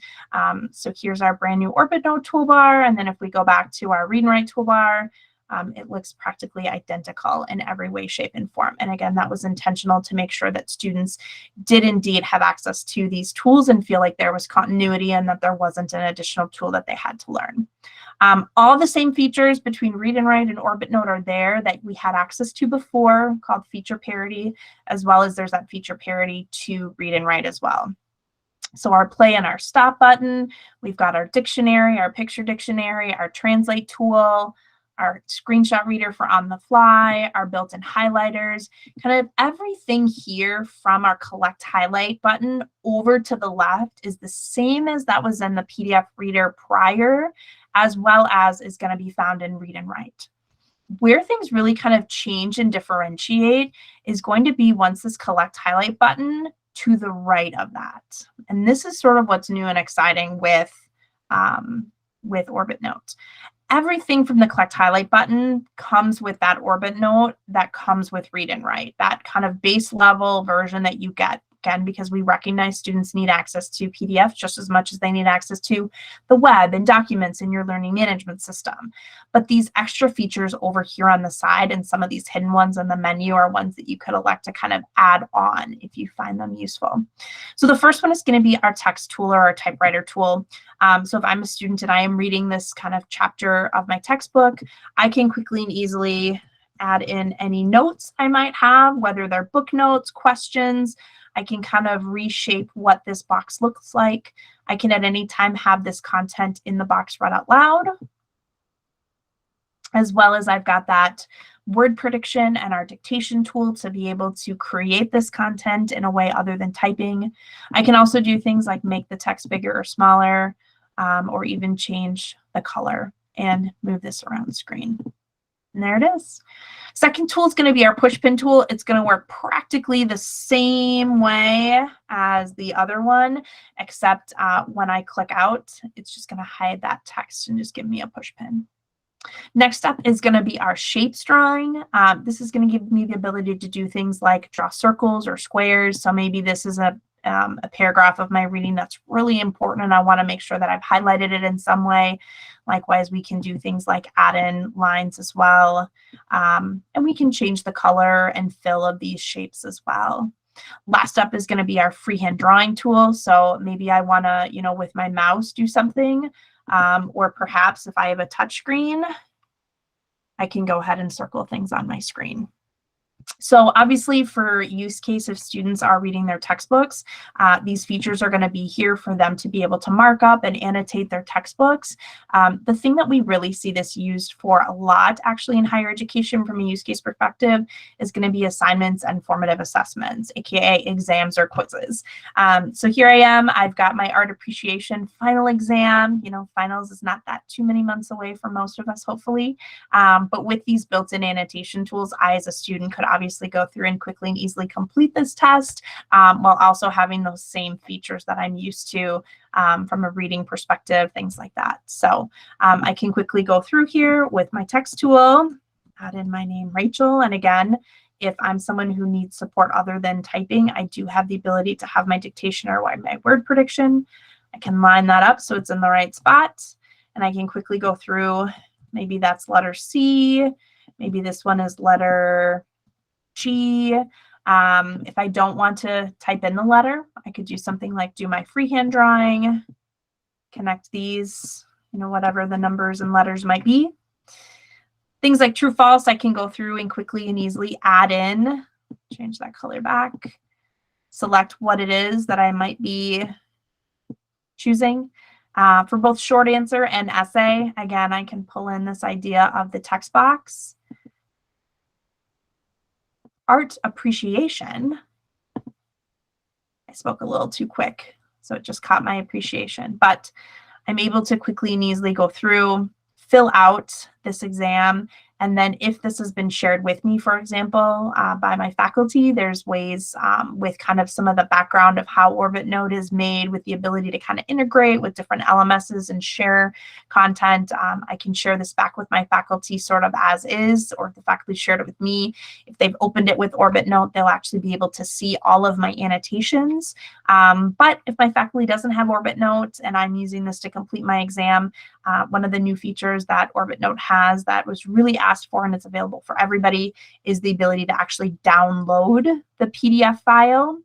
So here's our brand new Orbit Note toolbar. And then if we go back to our Read and Write toolbar, it looks practically identical in every way, shape, and form. And again, that was intentional to make sure that students did indeed have access to these tools and feel like there was continuity and that there wasn't an additional tool that they had to learn. All the same features between Read and Write and Orbit Note are there that we had access to before, called feature parity, as well as there's that feature parity to Read and Write as well. So our play and our stop button, we've got our dictionary, our picture dictionary, our translate tool, our screenshot reader for on the fly, our built-in highlighters, kind of everything here from our collect highlight button over to the left is the same as that was in the PDF reader prior, as well as is going to be found in Read and Write. Where things really kind of change and differentiate is going to be once this collect highlight button to the right of that. And this is sort of what's new and exciting with Orbit Note. Everything from the collect highlight button comes with that Orbit Note that comes with Read and Write, that kind of base level version that you get, again, because we recognize students need access to PDFs just as much as they need access to the web and documents in your learning management system. But these extra features over here on the side and some of these hidden ones in the menu are ones that you could elect to kind of add on if you find them useful. So the first one is going to be our text tool or our typewriter tool. So if I'm a student and I am reading this kind of chapter of my textbook, I can quickly and easily add in any notes I might have, whether they're book notes, questions. I can kind of reshape what this box looks like. I can at any time have this content in the box read out loud, as well as I've got that word prediction and our dictation tool to be able to create this content in a way other than typing. I can also do things like make the text bigger or smaller, or even change the color and move this around the screen. And there it is. Second tool is going to be our push pin tool. It's going to work practically the same way as the other one, except when I click out, it's just going to hide that text and just give me a push pin. Next up is going to be our shapes drawing. This is going to give me the ability to do things like draw circles or squares. So maybe this is a paragraph of my reading that's really important, and I want to make sure that I've highlighted it in some way. Likewise, we can do things like add in lines as well. And we can change the color and fill of these shapes as well. Last up is going to be our freehand drawing tool. So maybe I want to, you know, with my mouse do something, or perhaps if I have a touch screen, I can go ahead and circle things on my screen. So obviously for use case if students are reading their textbooks, these features are going to be here for them to be able to mark up and annotate their textbooks. The thing that we really see this used for a lot actually in higher education from a use case perspective is going to be assignments and formative assessments, aka exams or quizzes. So here I am, I've got my art appreciation final exam. You know, finals is not that too many months away for most of us, hopefully. But with these built-in annotation tools, I as a student could obviously go through and quickly and easily complete this test, while also having those same features that I'm used to from a reading perspective, things like that. So I can quickly go through here with my text tool, add in my name, Rachel. And again, if I'm someone who needs support other than typing, I do have the ability to have my dictation or my word prediction. I can line that up so it's in the right spot. And I can quickly go through, maybe that's letter C, maybe this one is letter G. If I don't want to type in the letter, I could do something like do my freehand drawing, connect these, you know, whatever the numbers and letters might be. Things like true, false, I can go through and quickly and easily add in, change that color back, select what it is that I might be choosing. For both short answer and essay, again, I can pull in this idea of the text box. Art appreciation. I spoke a little too quick, so it just caught my appreciation, but I'm able to quickly and easily go through, fill out this exam. And then if this has been shared with me, for example, by my faculty, there's ways with kind of some of the background of how N.O.A.T is made with the ability to kind of integrate with different LMSs and share content. I can share this back with my faculty sort of as is, or if the faculty shared it with me. If they've opened it with N.O.A.T, they'll actually be able to see all of my annotations. But if my faculty doesn't have N.O.A.T and I'm using this to complete my exam, one of the new features that N.O.A.T has that was really asked for and it's available for everybody is the ability to actually download the PDF file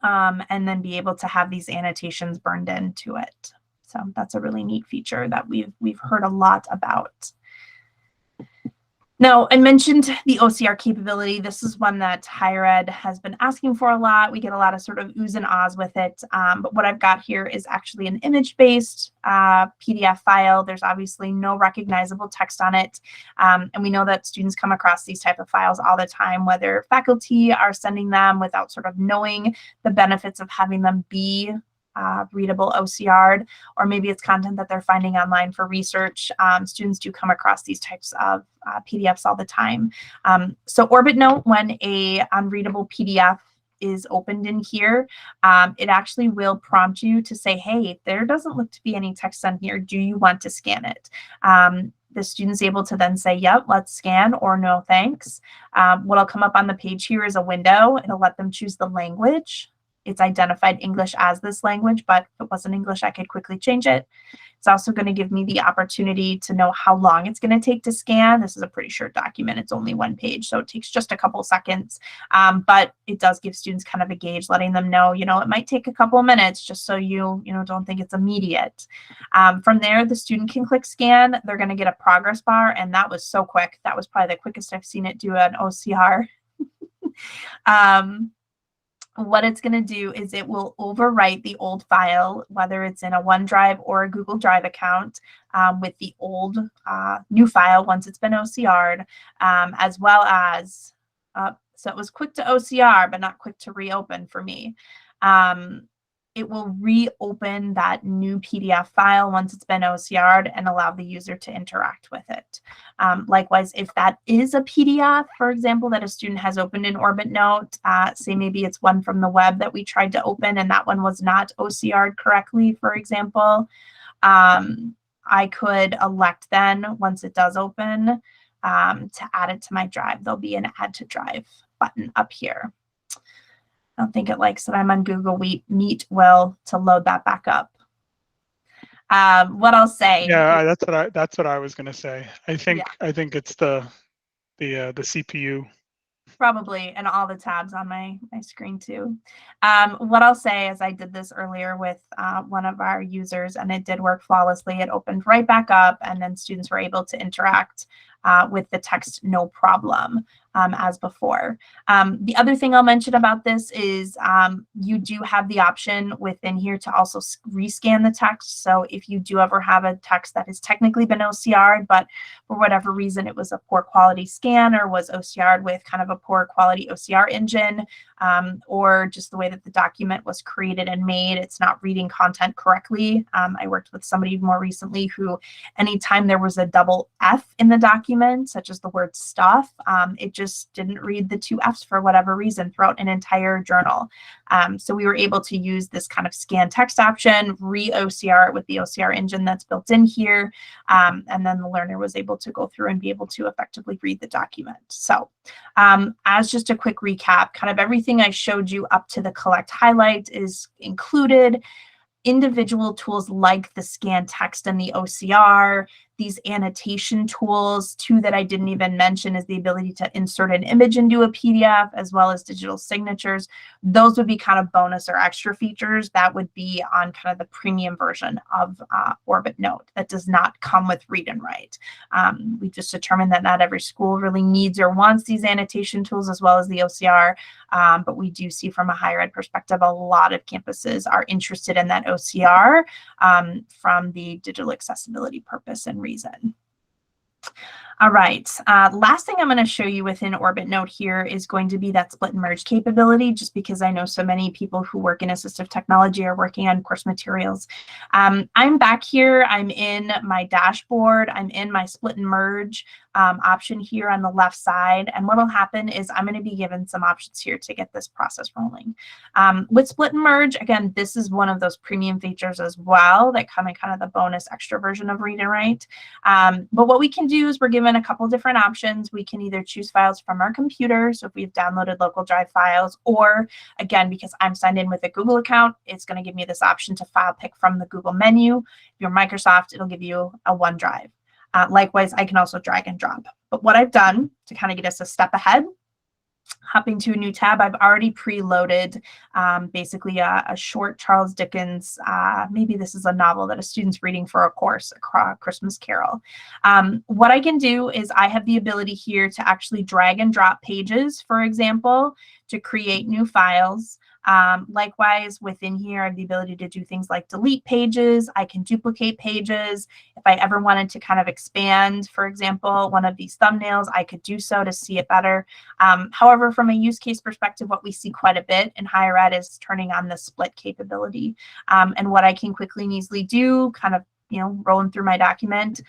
and then be able to have these annotations burned into it. So that's a really neat feature that we've heard a lot about. Now, I mentioned the OCR capability. This is one that higher ed has been asking for a lot. We get a lot of sort of oohs and ahs with it. But what I've got here is actually an image-based PDF file. There's obviously no recognizable text on it. And we know that students come across these type of files all the time, whether faculty are sending them without sort of knowing the benefits of having them be readable OCR'd, or maybe it's content that they're finding online for research. Students do come across these types of PDFs all the time. So N.O.A.T, when a unreadable PDF is opened in here, it actually will prompt you to say, hey, there doesn't look to be any text on here. Do you want to scan it? The student's able to then say, yep, let's scan, or no, thanks. What'll come up on the page here is a window. It'll let them choose the language. It's identified English as this language, but if it wasn't English, I could quickly change it. It's also going to give me the opportunity to know how long it's going to take to scan. This is a pretty short document. It's only one page, so it takes just a couple seconds. But it does give students kind of a gauge, letting them know, you know, it might take a couple of minutes just so you don't think it's immediate. From there, the student can click scan. They're going to get a progress bar, and that was so quick. That was probably the quickest I've seen it do an OCR. What it's going to do is it will overwrite the old file, whether it's in a OneDrive or a Google Drive account, with the old new file once it's been OCR'd, as well as, so it was quick to OCR, but not quick to reopen for me. it will reopen that new PDF file once it's been OCR'd and allow the user to interact with it. Likewise, if that is a PDF, for example, that a student has opened in Orbit say maybe it's one from the web that we tried to open and that one was not OCR'd correctly, for example, I could elect then, once it does open, to add it to my drive. There'll be an Add to Drive button up here. I don't think it likes that I'm on Google Meet well to load that back up. What I'll say. Yeah, that's what I was going to say. I think it's the CPU. Probably, and all the tabs on my screen too. What I'll say is I did this earlier with one of our users and it did work flawlessly. It opened right back up and then students were able to interact with the text no problem as before. The other thing I'll mention about this is you do have the option within here to also rescan the text. So if you do ever have a text that has technically been OCR'd, but for whatever reason it was a poor quality scan or was OCR'd with kind of a poor quality OCR engine, or just the way that the document was created and made, it's not reading content correctly. I worked with somebody more recently who anytime there was a double F in the document, such as the word stuff, it just didn't read the two Fs for whatever reason throughout an entire journal. So we were able to use this kind of scan text option, re-OCR it with the OCR engine that's built in here, and then the learner was able to go through and be able to effectively read the document. So as just a quick recap, kind of everything I showed you up to the collect highlight is included. Individual tools like the scan text and the OCR, these annotation tools, two that I didn't even mention is the ability to insert an image into a PDF as well as digital signatures. Those would be kind of bonus or extra features that would be on kind of the premium version of Orbit Note that does not come with read and write. We just determined that not every school really needs or wants these annotation tools as well as the OCR, but we do see from a higher ed perspective, a lot of campuses are interested in that OCR from the digital accessibility purpose and reason. All right, last thing I'm going to show you within Orbit Note here is going to be that split and merge capability, just because I know so many people who work in assistive technology are working on course materials. I'm back here, I'm in my dashboard, I'm in my split and merge option here on the left side. And what will happen is I'm going to be given some options here to get this process rolling. With split and merge, again, this is one of those premium features as well that come in kind of the bonus extra version of read and write. But what we can do is we're given a couple different options. We can either choose files from our computer, so if we've downloaded local drive files, or again, because I'm signed in with a Google account, it's going to give me this option to file pick from the Google menu. If you're Microsoft, it'll give you a OneDrive. Likewise, I can also drag and drop. But what I've done to kind of get us a step ahead, hopping to a new tab, I've already preloaded basically a short Charles Dickens, maybe this is a novel that a student's reading for a course, A Christmas Carol. What I can do is I have the ability here to actually drag and drop pages, for example, to create new files. Likewise, within here, I have the ability to do things like delete pages. I can duplicate pages. If I ever wanted to kind of expand, for example, one of these thumbnails, I could do so to see it better. However, from a use case perspective, what we see quite a bit in higher ed is turning on the split capability. And what I can quickly and easily do, kind of rolling through my document,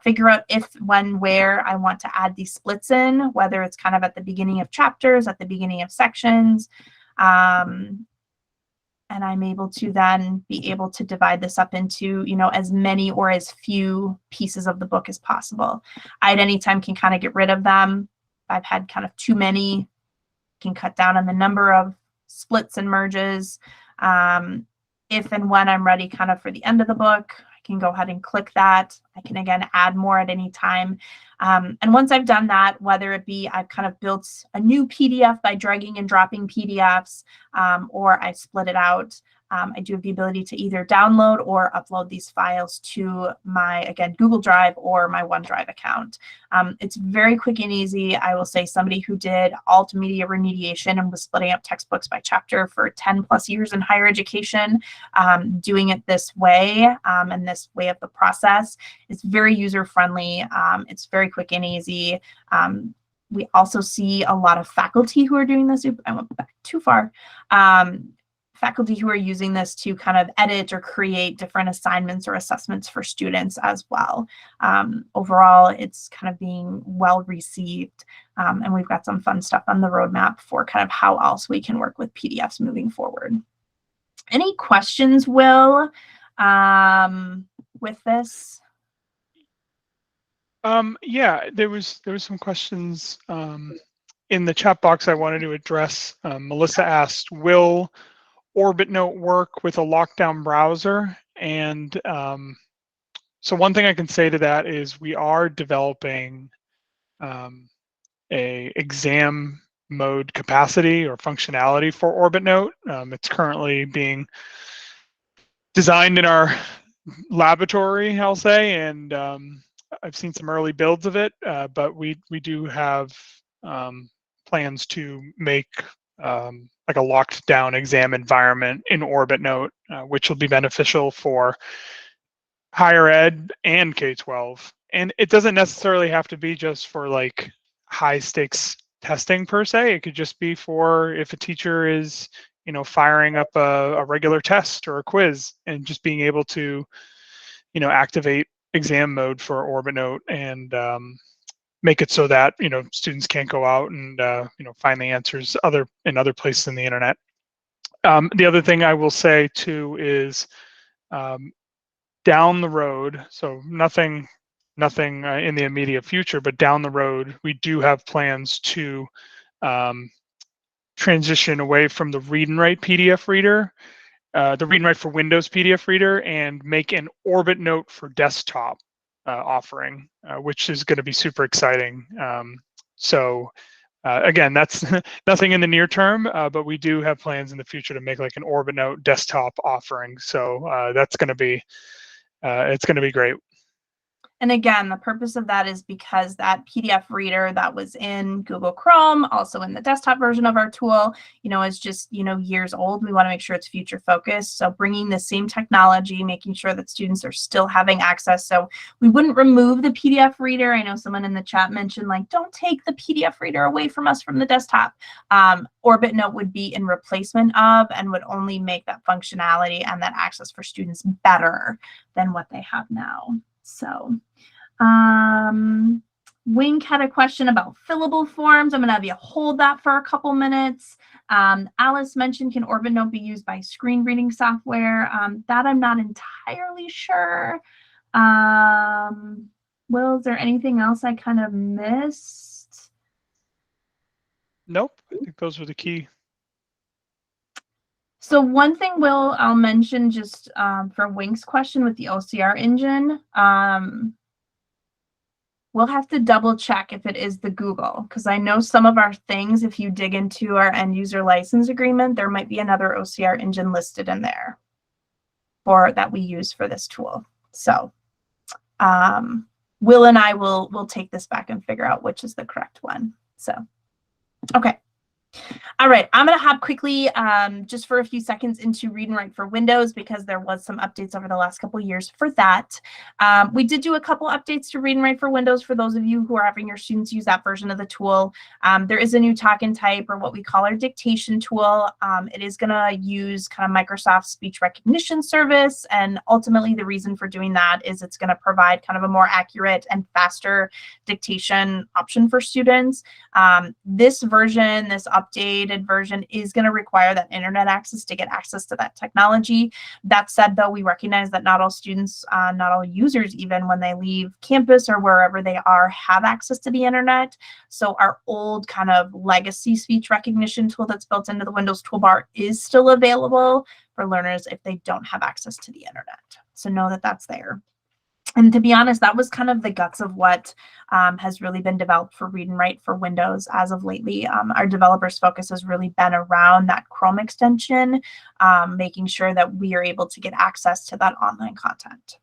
figure out if, when, where I want to add these splits in, whether it's kind of at the beginning of chapters, at the beginning of sections. And I'm able to then be able to divide this up into, as many or as few pieces of the book as possible. I at any time can kind of get rid of them. If I've had kind of too many, can cut down on the number of splits and merges. If and when I'm ready kind of for the end of the book, I can go ahead and click that. I can again add more at any time. And once I've done that, whether it be I've kind of built a new PDF by dragging and dropping PDFs, or I split it out, I do have the ability to either download or upload these files to my, again, Google Drive or my OneDrive account. It's very quick and easy. I will say somebody who did alt media remediation and was splitting up textbooks by chapter for 10 plus years in higher education, doing it this way and this way of the process, it's very user-friendly. It's very quick and easy. We also see a lot of faculty who are doing this. I went back too far. faculty who are using this to kind of edit or create different assignments or assessments for students as well. Overall, it's kind of being well received, and we've got some fun stuff on the roadmap for kind of how else we can work with PDFs moving forward. Any questions, Will, with this? Yeah, there was some questions in the chat box I wanted to address. Melissa asked, will OrbitNote work with a lockdown browser? And so one thing I can say to that is we are developing a exam mode capacity or functionality for OrbitNote. It's currently being designed in our laboratory, I'll say, and I've seen some early builds of it, but we do have plans to make like a locked down exam environment in OrbitNote, which will be beneficial for higher ed and K-12. And it doesn't necessarily have to be just for like high stakes testing per se. It could just be for if a teacher is, you know, firing up a regular test or a quiz and just being able to, you know, activate exam mode for OrbitNote and make it so that, you know, students can't go out and you know, find the answers in other places in the internet. The other thing I will say too is down the road, so nothing in the immediate future, but down the road, we do have plans to transition away from the read and write PDF reader, the read and write for Windows PDF reader, and make an OrbitNote for desktop offering, which is going to be super exciting. Again, that's nothing in the near term, but we do have plans in the future to make like an OrbitNote desktop offering. So that's going to be, it's going to be great. And again, the purpose of that is because that PDF reader that was in Google Chrome, also in the desktop version of our tool, you know, is just, you know, years old. We want to make sure it's future focused. So bringing the same technology, making sure that students are still having access. So we wouldn't remove the PDF reader. I know someone in the chat mentioned, like, don't take the PDF reader away from us from the desktop. OrbitNote would be in replacement of and would only make that functionality and that access for students better than what they have now. So Wink had a question about fillable forms. I'm going to have you hold that for a couple minutes. Alice mentioned, can OrbitNote be used by screen reading software? That I'm not entirely sure. Will, is there anything else I kind of missed? Nope, I think those were the key. So one thing, Will, I'll mention just for Wink's question with the OCR engine, we'll have to double check if it is the Google, because I know some of our things, if you dig into our end user license agreement, there might be another OCR engine listed in there for that we use for this tool. So Will and I will take this back and figure out which is the correct one. So, okay. All right, I'm going to hop quickly just for a few seconds into read and write for Windows because there was some updates over the last couple of years for that. We did do a couple updates to read and write for Windows for those of you who are having your students use that version of the tool. There is a new talk and type, or what we call our dictation tool. It is going to use kind of Microsoft's speech recognition service, and ultimately the reason for doing that is it's going to provide kind of a more accurate and faster dictation option for students. This version, this updated version, is going to require that internet access to get access to that technology. That said, though, we recognize that not all students, not all users, even when they leave campus or wherever they are, have access to the internet. So our old kind of legacy speech recognition tool that's built into the Windows toolbar is still available for learners if they don't have access to the internet. So know that that's there. And to be honest, that was kind of the guts of what has really been developed for read and write for Windows as of lately. Our developers' focus has really been around that Chrome extension, making sure that we are able to get access to that online content.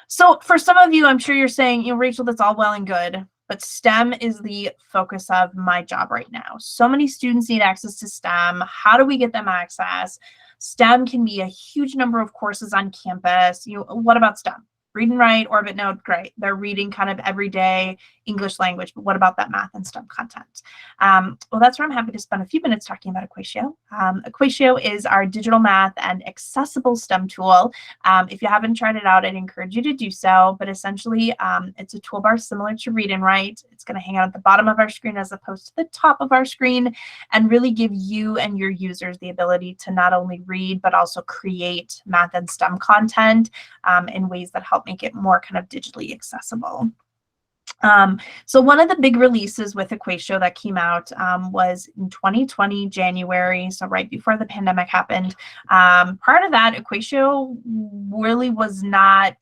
So for some of you, I'm sure you're saying, you know, Rachel, that's all well and good, but STEM is the focus of my job right now. So many students need access to STEM. How do we get them access? STEM can be a huge number of courses on campus. You know, what about STEM? Read and write, Orbit Note, great. They're reading kind of everyday English language, but what about that math and STEM content? Well, that's where I'm happy to spend a few minutes talking about Equatio. Equatio is our digital math and accessible STEM tool. If you haven't tried it out, I'd encourage you to do so, but essentially it's a toolbar similar to Read and Write. It's going to hang out at the bottom of our screen as opposed to the top of our screen, and really give you and your users the ability to not only read, but also create math and STEM content in ways that help make it more kind of digitally accessible. So one of the big releases with Equatio that came out was in 2020, January, so right before the pandemic happened. Prior to that, Equatio really was not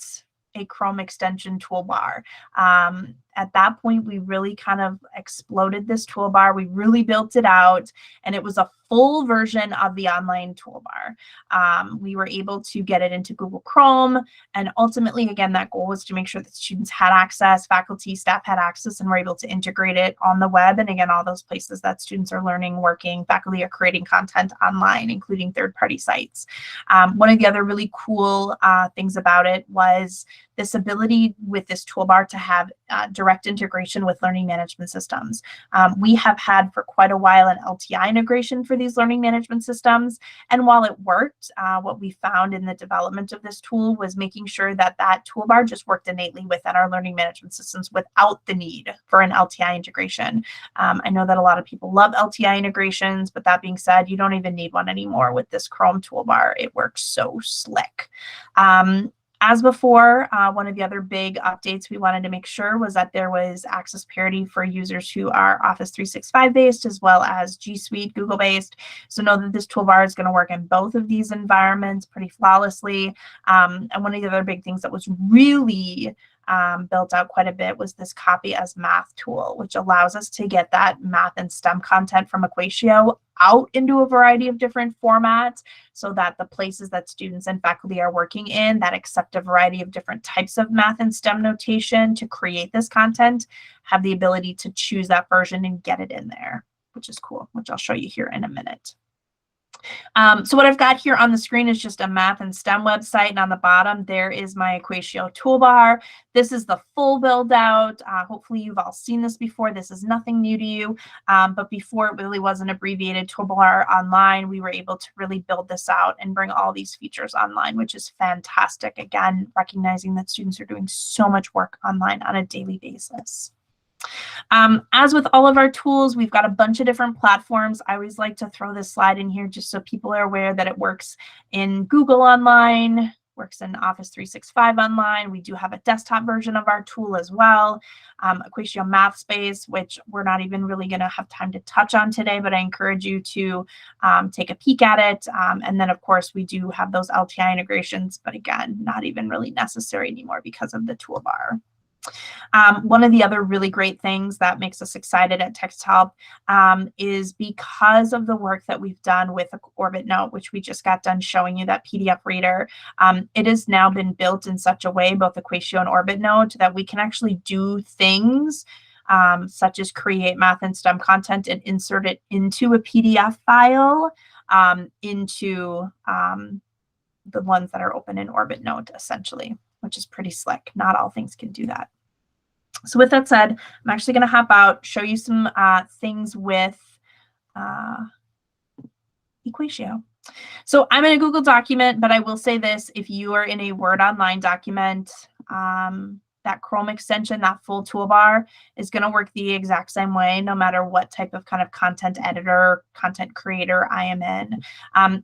a Chrome extension toolbar. At that point, we really kind of exploded this toolbar. We really built it out, and it was a full version of the online toolbar. We were able to get it into Google Chrome, and ultimately, again, that goal was to make sure that students had access, faculty, staff had access, and we're able to integrate it on the web. And again, all those places that students are learning, working, faculty are creating content online, including third-party sites. One of the other really cool things about it was this ability with this toolbar to have direct integration with learning management systems. We have had for quite a while an LTI integration for these learning management systems. And while it worked, what we found in the development of this tool was making sure that that toolbar just worked innately within our learning management systems without the need for an LTI integration. I know that a lot of people love LTI integrations, but that being said, you don't even need one anymore with this Chrome toolbar. It works so slick. As before, one of the other big updates we wanted to make sure was that there was access parity for users who are Office 365 based as well as G Suite Google based. So know that this toolbar is going to work in both of these environments pretty flawlessly. And one of the other big things that was really built out quite a bit was this copy as math tool, which allows us to get that math and STEM content from Equatio out into a variety of different formats so that the places that students and faculty are working in that accept a variety of different types of math and STEM notation to create this content have the ability to choose that version and get it in there, which is cool, which I'll show you here in a minute. So what I've got here on the screen is just a math and STEM website, and on the bottom there is my Equatio toolbar. This is the full build out. Hopefully you've all seen this before. This is nothing new to you, but before it really was an abbreviated toolbar online, we were able to really build this out and bring all these features online, which is fantastic. Again, recognizing that students are doing so much work online on a daily basis. As with all of our tools, we've got a bunch of different platforms. I always like to throw this slide in here just so people are aware that it works in Google Online, works in Office 365 Online. We do have a desktop version of our tool as well. Equatio Math Space, which we're not even really going to have time to touch on today, but I encourage you to take a peek at it. And then, of course, we do have those LTI integrations, but again, not even really necessary anymore because of the toolbar. One of the other really great things that makes us excited at Texthelp is because of the work that we've done with Orbit Note, which we just got done showing you that PDF reader. It has now been built in such a way, both Equatio and Orbit Note, that we can actually do things such as create math and STEM content and insert it into a PDF file into the ones that are open in Orbit Note, essentially, which is pretty slick. Not all things can do that. So with that said, I'm actually going to hop out, show you some things with Equatio. So I'm in a Google document, but I will say this, if you are in a Word Online document, that Chrome extension, that full toolbar is going to work the exact same way, no matter what type of kind of content editor, content creator I am in.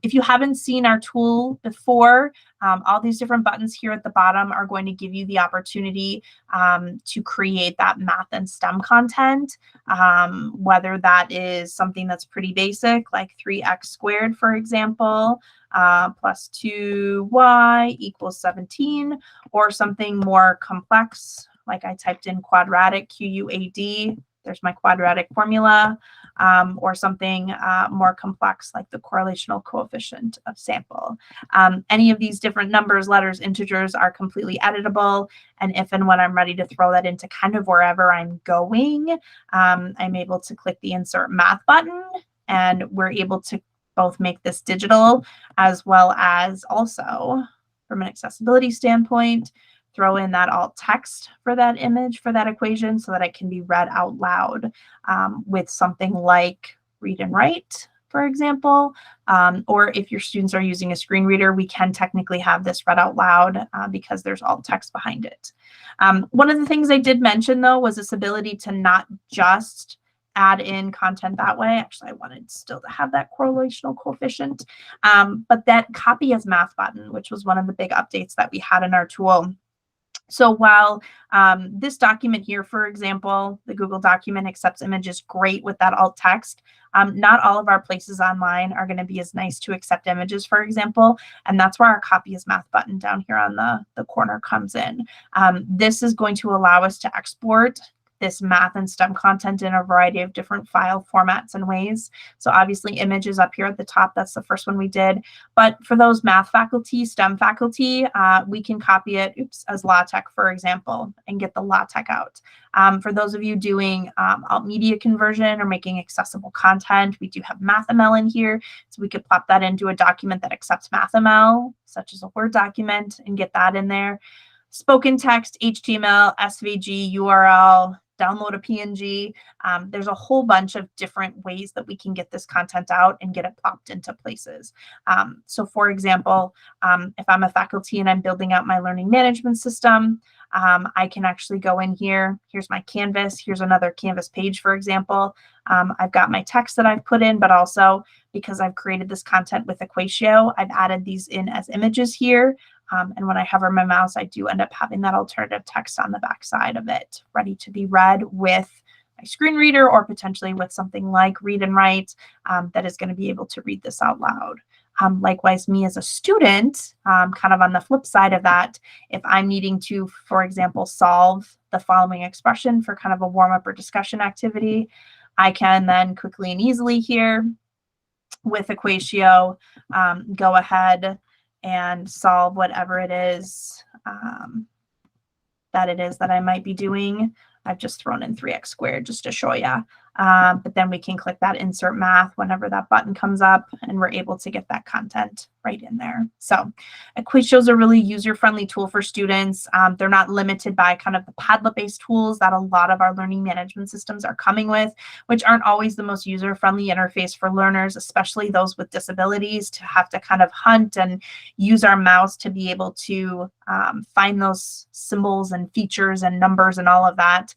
If you haven't seen our tool before, all these different buttons here at the bottom are going to give you the opportunity to create that math and STEM content, whether that is something that's pretty basic, like 3x squared, for example, plus 2y equals 17, or something more complex, like I typed in quadratic, QUAD, there's my quadratic formula, or something more complex like the correlational coefficient of sample. Any of these different numbers, letters, integers are completely editable, and if and when I'm ready to throw that into kind of wherever I'm going, I'm able to click the Insert Math button, and we're able to both make this digital as well as also, from an accessibility standpoint, throw in that alt text for that image, for that equation, so that it can be read out loud with something like read and write, for example. Or if your students are using a screen reader, we can technically have this read out loud because there's alt text behind it. One of the things I did mention, though, was this ability to not just add in content that way. Actually, I wanted still to have that correlational coefficient, but that copy as math button, which was one of the big updates that we had in our tool. So while this document here, for example, the Google document accepts images great with that alt text, not all of our places online are going to be as nice to accept images, for example, and that's where our copy as math button down here on the corner comes in. This is going to allow us to export this math and STEM content in a variety of different file formats and ways. So obviously images up here at the top, that's the first one we did. But for those math faculty, STEM faculty, we can copy it as LaTeX, for example, and get the LaTeX out. For those of you doing alt media conversion or making accessible content, we do have MathML in here. So we could plop that into a document that accepts MathML, such as a Word document, and get that in there. Spoken text, HTML, SVG, URL, download a PNG. There's a whole bunch of different ways that we can get this content out and get it plopped into places. So for example, if I'm a faculty and I'm building out my learning management system, I can actually go in here. Here's my Canvas. Here's another Canvas page, for example. I've got my text that I've put in, but also because I've created this content with Equatio, I've added these in as images here. And when I hover my mouse, I do end up having that alternative text on the back side of it, ready to be read with my screen reader or potentially with something like read and write that is going to be able to read this out loud. Likewise, me as a student, kind of on the flip side of that, if I'm needing to, for example, solve the following expression for kind of a warm-up or discussion activity, I can then quickly and easily here with Equatio go ahead and solve whatever it is that I might be doing. I've just thrown in 3x squared just to show you. But then we can click that insert math whenever that button comes up, and we're able to get that content right in there. So Equatio is a really user-friendly tool for students. They're not limited by kind of the Padlet-based tools that a lot of our learning management systems are coming with, which aren't always the most user-friendly interface for learners, especially those with disabilities, to have to kind of hunt and use our mouse to be able to find those symbols and features and numbers and all of that.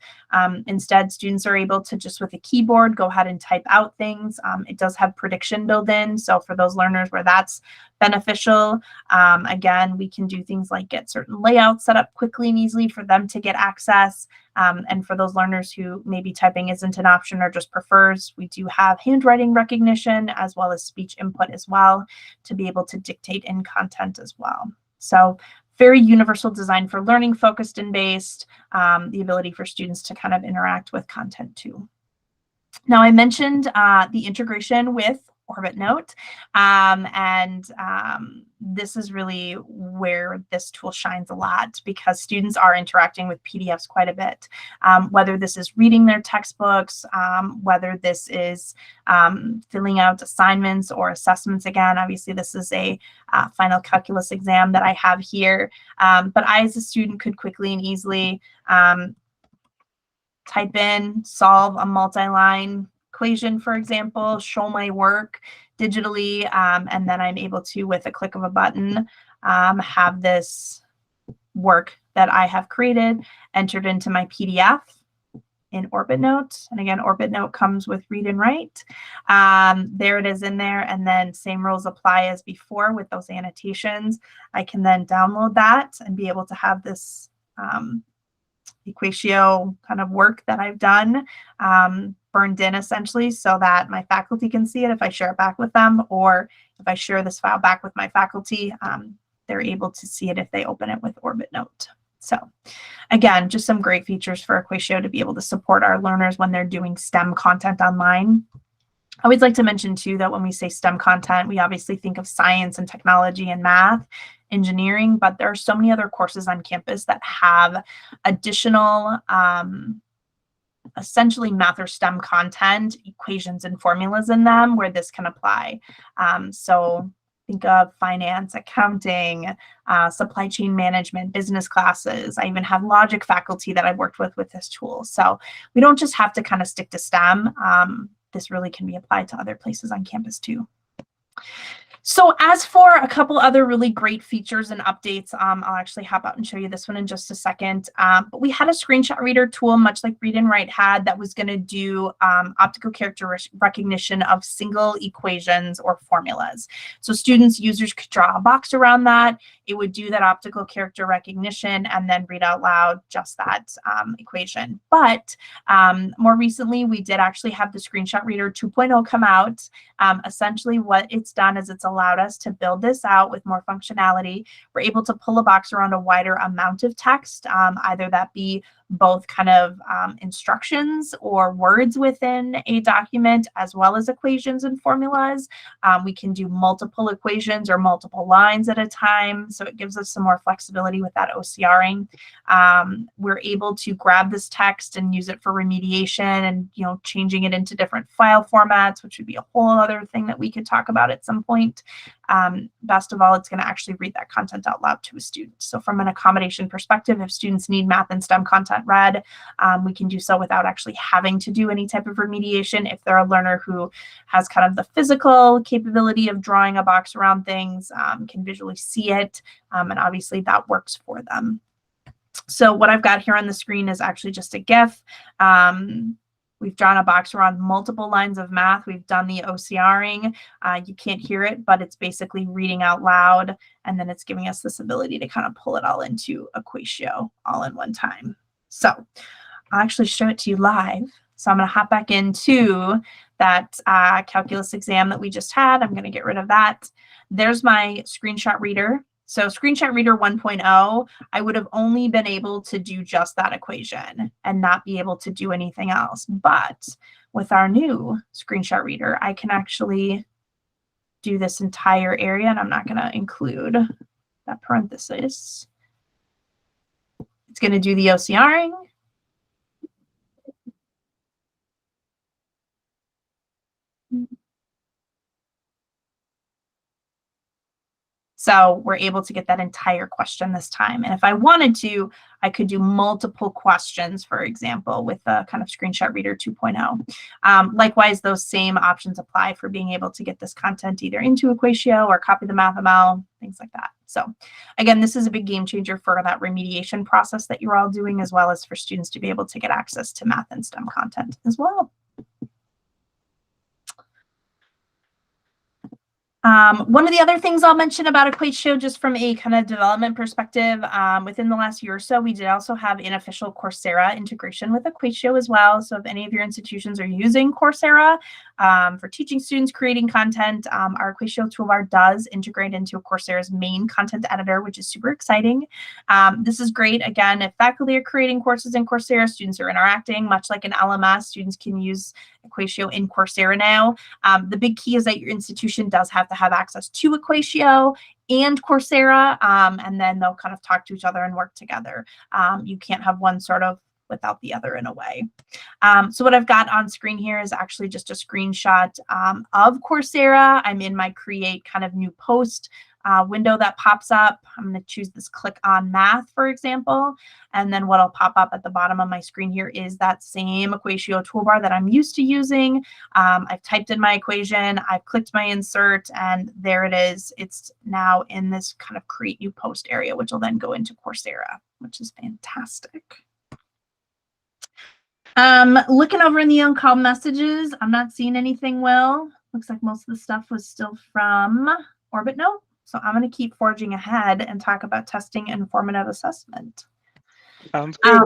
Instead, students are able to just with a keyboard go ahead and type out things. It does have prediction built in, so for those learners where that's beneficial, again, we can do things like get certain layouts set up quickly and easily for them to get access. And for those learners who maybe typing isn't an option or just prefers, we do have handwriting recognition as well as speech input as well to be able to dictate in content as well. So very universal design for learning, focused and based, the ability for students to kind of interact with content too. Now, I mentioned the integration with N.O.A.T, and this is really where this tool shines a lot because students are interacting with PDFs quite a bit, whether this is reading their textbooks, whether this is filling out assignments or assessments. Again, obviously this is a final calculus exam that I have here, but I as a student could quickly and easily type in, solve a multi-line equation, for example, show my work digitally, and then I'm able to, with a click of a button, have this work that I have created entered into my PDF in N.O.A.T. And again, N.O.A.T comes with read and write. There it is in there, and then same rules apply as before with those annotations. I can then download that and be able to have this Equatio kind of work that I've done burned in essentially so that my faculty can see it if I share it back with them, or if I share this file back with my faculty, they're able to see it if they open it with N.O.A.T. So again, just some great features for Equatio to be able to support our learners when they're doing STEM content online. I always like to mention too that when we say STEM content, we obviously think of science and technology and math, engineering, but there are so many other courses on campus that have additional essentially math or STEM content, equations and formulas in them where this can apply. So Think of finance, accounting, supply chain management, business classes. I even have logic faculty that I've worked with this tool. So we don't just have to kind of stick to STEM. This really can be applied to other places on campus too. So as for a couple other really great features and updates, I'll actually hop out and show you this one in just a second. But we had a screenshot reader tool, much like Read and Write had, that was going to do optical character recognition of single equations or formulas. So students, users could draw a box around that. It would do that optical character recognition and then read out loud just that equation. But more recently, we did actually have the Screenshot Reader 2.0 come out. Essentially, what it's done is it's allowed us to build this out with more functionality. We're able to pull a box around a wider amount of text, either that be both kind of instructions or words within a document, as well as equations and formulas. We can do multiple equations or multiple lines at a time, so it gives us some more flexibility with that OCRing. We're able to grab this text and use it for remediation and, you know, changing it into different file formats, which would be a whole other thing that we could talk about at some point. Best of all, it's going to actually read that content out loud to a student. So from an accommodation perspective, if students need math and STEM content read, we can do so without actually having to do any type of remediation. If they're a learner who has kind of the physical capability of drawing a box around things, can visually see it, and obviously that works for them. So what I've got here on the screen is actually just a GIF. We've drawn a box around multiple lines of math. We've done the OCRing. You can't hear it, but it's basically reading out loud, and then it's giving us this ability to kind of pull it all into Equatio all in one time. So I'll actually show it to you live. So I'm going to hop back into that calculus exam that we just had. I'm going to get rid of that. There's my screenshot reader. So Screenshot Reader 1.0, I would have only been able to do just that equation and not be able to do anything else. But with our new Screenshot Reader, I can actually do this entire area, and I'm not going to include that parenthesis. It's going to do the OCRing. So we're able to get that entire question this time. And if I wanted to, I could do multiple questions, for example, with the kind of Screenshot Reader 2.0. Likewise, those same options apply for being able to get this content either into Equatio or copy the MathML, things like that. So again, this is a big game changer for that remediation process that you're all doing, as well as for students to be able to get access to math and STEM content as well. One of the other things I'll mention about Equatio, just from a kind of development perspective, within the last year or so, we did also have unofficial Coursera integration with Equatio as well. So if any of your institutions are using Coursera for teaching students creating content, our Equatio toolbar does integrate into Coursera's main content editor, which is super exciting. This is great. Again, if faculty are creating courses in Coursera, students are interacting, much like an LMS, students can use Equatio in Coursera now. The big key is that your institution does have to have access to Equatio and Coursera, and then they'll kind of talk to each other and work together. You can't have one sort of without the other in a way. So what I've got on screen here is actually just a screenshot of Coursera. I'm in my create kind of new post window that pops up. I'm going to choose this click on math, for example, and then what'll pop up at the bottom of my screen here is that same Equatio toolbar that I'm used to using. I've typed in my equation, I've clicked my insert, and there it is. It's now in this kind of create new post area, which will then go into Coursera, which is fantastic. Looking over in the on-call messages, I'm not seeing anything, Will. Looks like most of the stuff was still from Orbit Note. So I'm going to keep forging ahead and talk about testing and formative assessment. Sounds good.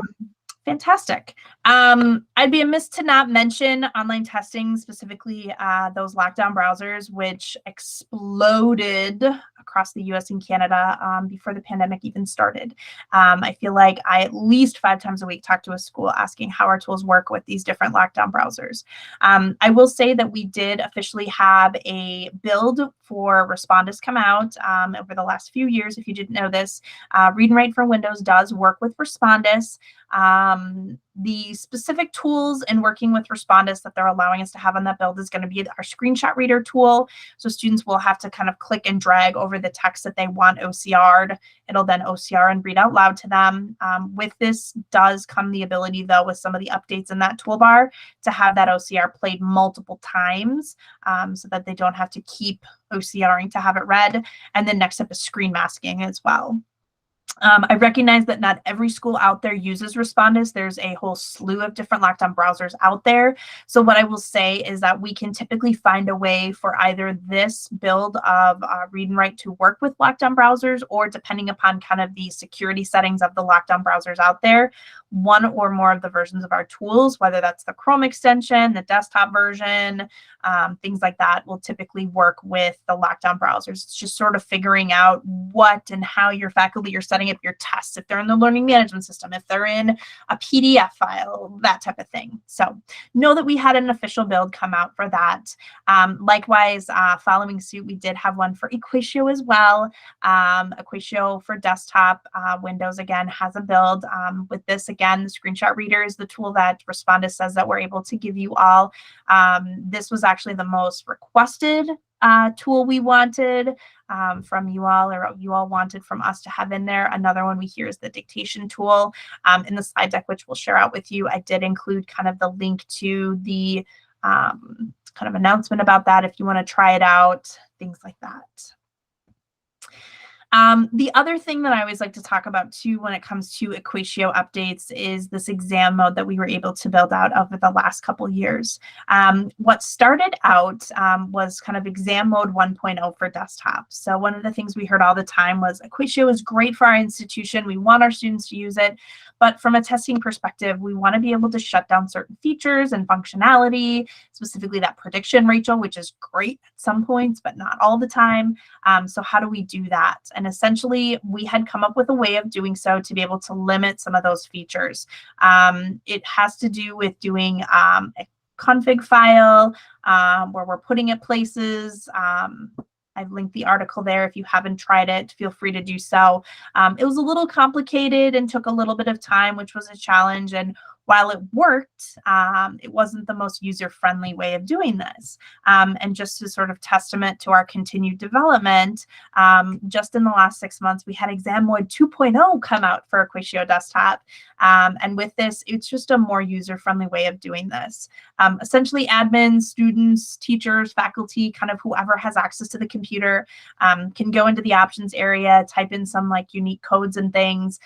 Fantastic. I'd be amiss to not mention online testing, specifically those lockdown browsers, which exploded across the US and Canada before the pandemic even started. I feel like I at least 5 times a week talk to a school asking how our tools work with these different lockdown browsers. I will say that we did officially have a build for Respondus come out over the last few years. If you didn't know this, Read and Write for Windows does work with Respondus. The specific tools in working with Respondus that they're allowing us to have on that build is going to be our screenshot reader tool. So students will have to kind of click and drag over the text that they want OCR'd. It'll then OCR and read out loud to them. With this does come the ability, though, with some of the updates in that toolbar to have that OCR played multiple times so that they don't have to keep OCRing to have it read. And then next up is screen masking as well. I recognize that not every school out there uses Respondus. There's a whole slew of different lockdown browsers out there. So what I will say is that we can typically find a way for either this build of Read and Write to work with lockdown browsers, or depending upon kind of the security settings of the lockdown browsers out there, one or more of the versions of our tools, whether that's the Chrome extension, the desktop version, things like that, will typically work with the lockdown browsers. It's just sort of figuring out what and how your faculty are setting up your tests, if they're in the learning management system, if they're in a PDF file, that type of thing. So know that we had an official build come out for that. Likewise, following suit, we did have one for Equatio as well. Equatio for desktop, Windows again has a build. With this, again, the screenshot reader is the tool that Respondus says that we're able to give you all. This was actually the most requested tool we wanted from you all, or you all wanted from us to have in there. Another one we hear is the dictation tool. In the slide deck, which we'll share out with you, I did include kind of the link to the kind of announcement about that if you want to try it out, things like that. The other thing that I always like to talk about too when it comes to Equatio updates is this exam mode that we were able to build out over the last couple years. What started out was kind of exam mode 1.0 for desktop. So one of the things we heard all the time was Equatio is great for our institution. We want our students to use it. But from a testing perspective, we want to be able to shut down certain features and functionality, specifically that prediction, Rachel, which is great at some points, but not all the time. So how do we do that? And essentially, we had come up with a way of doing so to be able to limit some of those features. It has to do with doing a config file where we're putting it places. I've linked the article there. If you haven't tried it, feel free to do so. It was a little complicated and took a little bit of time, which was a challenge. And while it worked, it wasn't the most user-friendly way of doing this. And just to sort of testament to our continued development, just in the last 6 months, we had exam mode 2.0 come out for Equatio Desktop. And with this, it's just a more user-friendly way of doing this. Essentially, admins, students, teachers, faculty, kind of whoever has access to the computer can go into the options area, type in some like unique codes and things,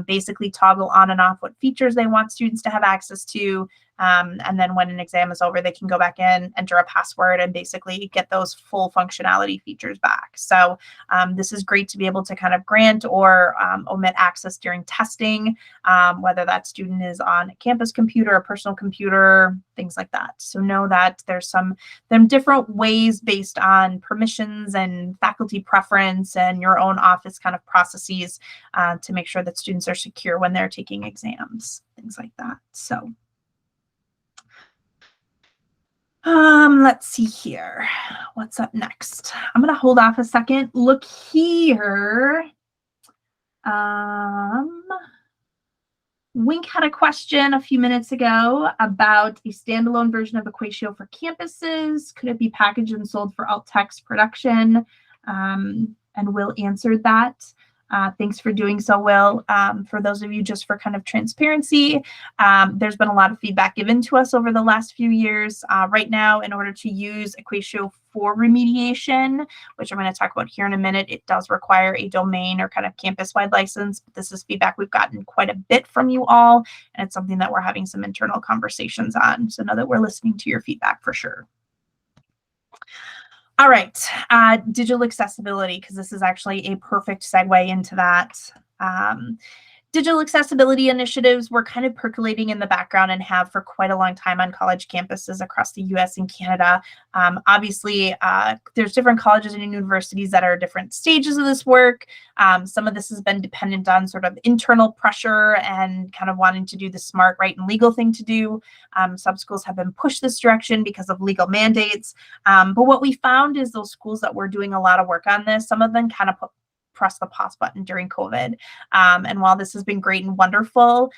basically toggle on and off what features they want students to have access to. And then when an exam is over, they can go back in, enter a password, and basically get those full functionality features back. So this is great to be able to kind of grant or omit access during testing, whether that student is on a campus computer, a personal computer, things like that. So know that there's some different ways based on permissions and faculty preference and your own office kind of processes to make sure that students are secure when they're taking exams, things like that. So let's see here. What's up next? I'm going to hold off a second. Look here. Wink had a question a few minutes ago about a standalone version of Equatio for campuses. Could it be packaged and sold for alt text production? And Will answered that. Thanks for doing so, Will. For those of you, just for kind of transparency, there's been a lot of feedback given to us over the last few years. Right now, in order to use Equatio for remediation, which I'm going to talk about here in a minute, it does require a domain or kind of campus-wide license. But this is feedback we've gotten quite a bit from you all, and it's something that we're having some internal conversations on. So know that we're listening to your feedback for sure. All right, digital accessibility, because this is actually a perfect segue into that. Digital accessibility initiatives were kind of percolating in the background and have for quite a long time on college campuses across the US and Canada. Obviously, there's different colleges and universities that are at different stages of this work. Some of this has been dependent on sort of internal pressure and kind of wanting to do the smart, right, and legal thing to do. Some schools have been pushed this direction because of legal mandates. But what we found is those schools that were doing a lot of work on this, some of them kind of press the pause button during COVID. And while this has been great and wonderful,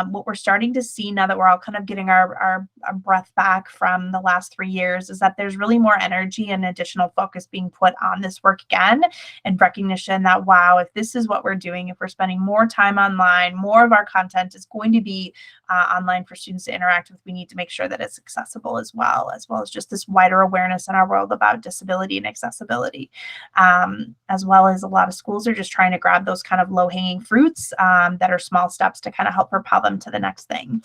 what we're starting to see now that we're all kind of getting our breath back from the last 3 years is that there's really more energy and additional focus being put on this work again, and recognition that, wow, if this is what we're doing, if we're spending more time online, more of our content is going to be online for students to interact with, we need to make sure that it's accessible as well as just this wider awareness in our world about disability and accessibility. As well as a lot of schools are just trying to grab those kind of low-hanging fruits that are small steps to kind of help propel them to the next thing.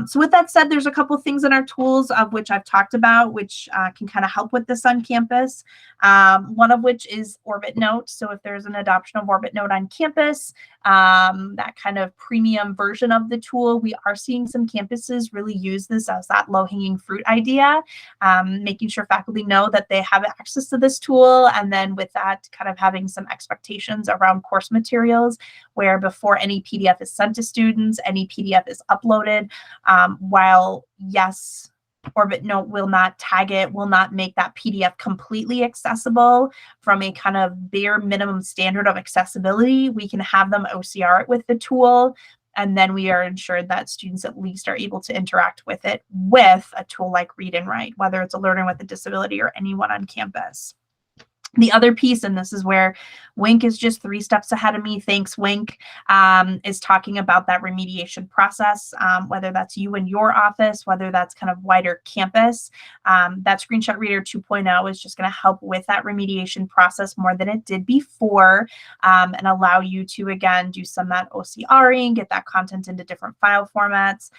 So with that said, there's a couple things in our tools of which I've talked about, which can kind of help with this on campus. One of which is N.O.A.T. So if there's an adoption of N.O.A.T on campus, that kind of premium version of the tool, we are seeing some campuses really use this as that low-hanging fruit idea, making sure faculty know that they have access to this tool, and then with that kind of having some expectations around course materials, where before any PDF is sent to students, any PDF is uploaded. While yes, N.O.A.T will not tag it, will not make that PDF completely accessible from a kind of bare minimum standard of accessibility, we can have them OCR it with the tool, and then we are ensured that students at least are able to interact with it with a tool like Read and Write, whether it's a learner with a disability or anyone on campus. The other piece, and this is where Wink is just 3 steps ahead of me, thanks Wink, is talking about that remediation process, whether that's you and your office, whether that's kind of wider campus. That Screenshot Reader 2.0 is just going to help with that remediation process more than it did before, and allow you to, again, do some of that OCRing, get that content into different file formats.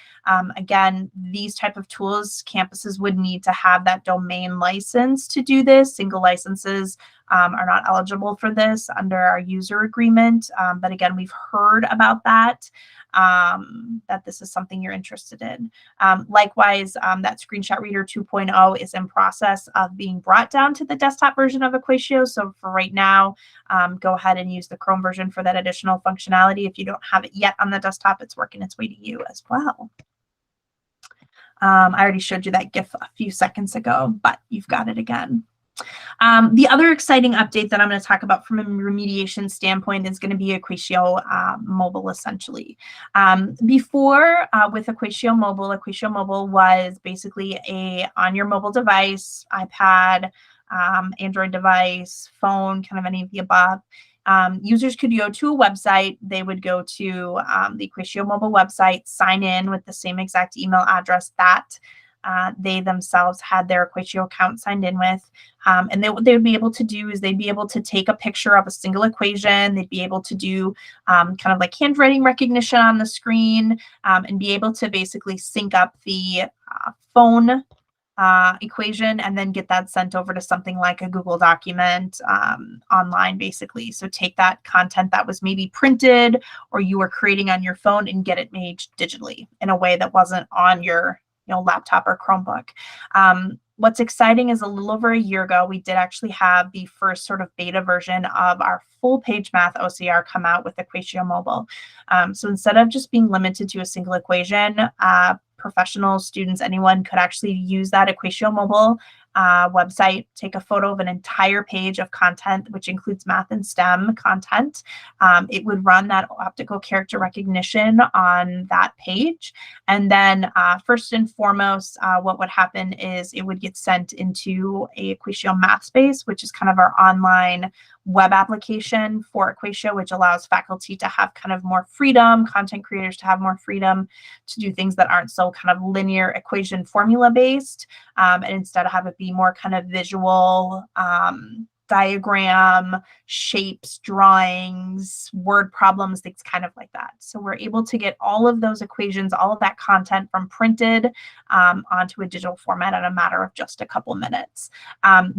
Again, these type of tools, campuses would need to have that domain license to do this. Single licenses are not eligible for this under our user agreement. But again, we've heard about that, that this is something you're interested in. Likewise, that Screenshot Reader 2.0 is in process of being brought down to the desktop version of Equatio. So for right now, go ahead and use the Chrome version for that additional functionality. If you don't have it yet on the desktop, it's working its way to you as well. I already showed you that GIF a few seconds ago, but you've got it again. The other exciting update that I'm going to talk about from a remediation standpoint is going to be Equatio Mobile, essentially. Before, with Equatio Mobile was basically a on your mobile device, iPad, Android device, phone, kind of any of the above. Users could go to a website. They would go to the Equatio Mobile website, sign in with the same exact email address that they themselves had their Equatio account signed in with. And what they would be able to do is they'd be able to take a picture of a single equation. They'd be able to do kind of like handwriting recognition on the screen, and be able to basically sync up the phone equation and then get that sent over to something like a Google document online, basically. So take that content that was maybe printed or you were creating on your phone and get it made digitally in a way that wasn't on your laptop or Chromebook. What's exciting is a little over a year ago, we did actually have the first sort of beta version of our full page math OCR come out with Equatio Mobile. So instead of just being limited to a single equation, professionals, students, anyone could actually use that Equatio Mobile website, take a photo of an entire page of content, which includes math and STEM content. It would run that optical character recognition on that page. And then first and foremost, what would happen is it would get sent into a Equatio Math Space, which is kind of our online web application for Equatio, which allows faculty to have kind of more freedom, content creators to have more freedom to do things that aren't so kind of linear equation formula based, and instead have it be more kind of visual, diagram, shapes, drawings, word problems, things kind of like that. So we're able to get all of those equations, all of that content from printed onto a digital format in a matter of just a couple minutes.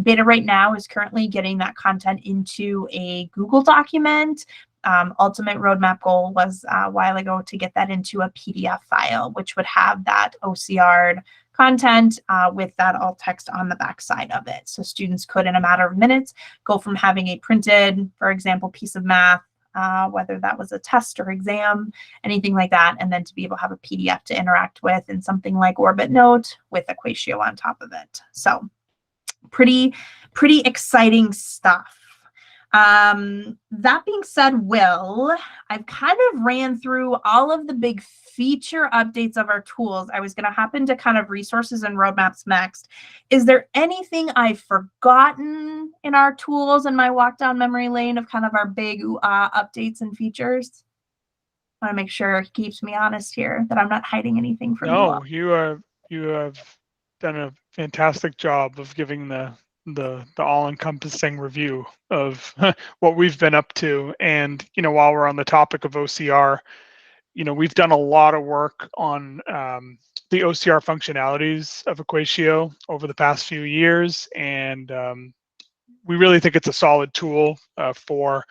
Beta right now is currently getting that content into a Google document, ultimate roadmap goal was a while ago to get that into a PDF file, which would have that OCR content with that alt text on the back side of it. So students could, in a matter of minutes, go from having a printed, for example, piece of math, whether that was a test or exam, anything like that, and then to be able to have a PDF to interact with in something like N.O.A.T with Equatio on top of it. So pretty exciting stuff. That being said, Will, I've kind of ran through all of the big feature updates of our tools. I was going to hop into kind of resources and roadmaps next. Is there anything I've forgotten in our tools and my walk down memory lane of kind of our big updates and features? I want to make sure he keeps me honest here, that I'm not hiding anything from you all. No, you have done a fantastic job of giving the all-encompassing review of what we've been up to. And while we're on the topic of OCR, we've done a lot of work on the OCR functionalities of Equatio over the past few years, and we really think it's a solid tool for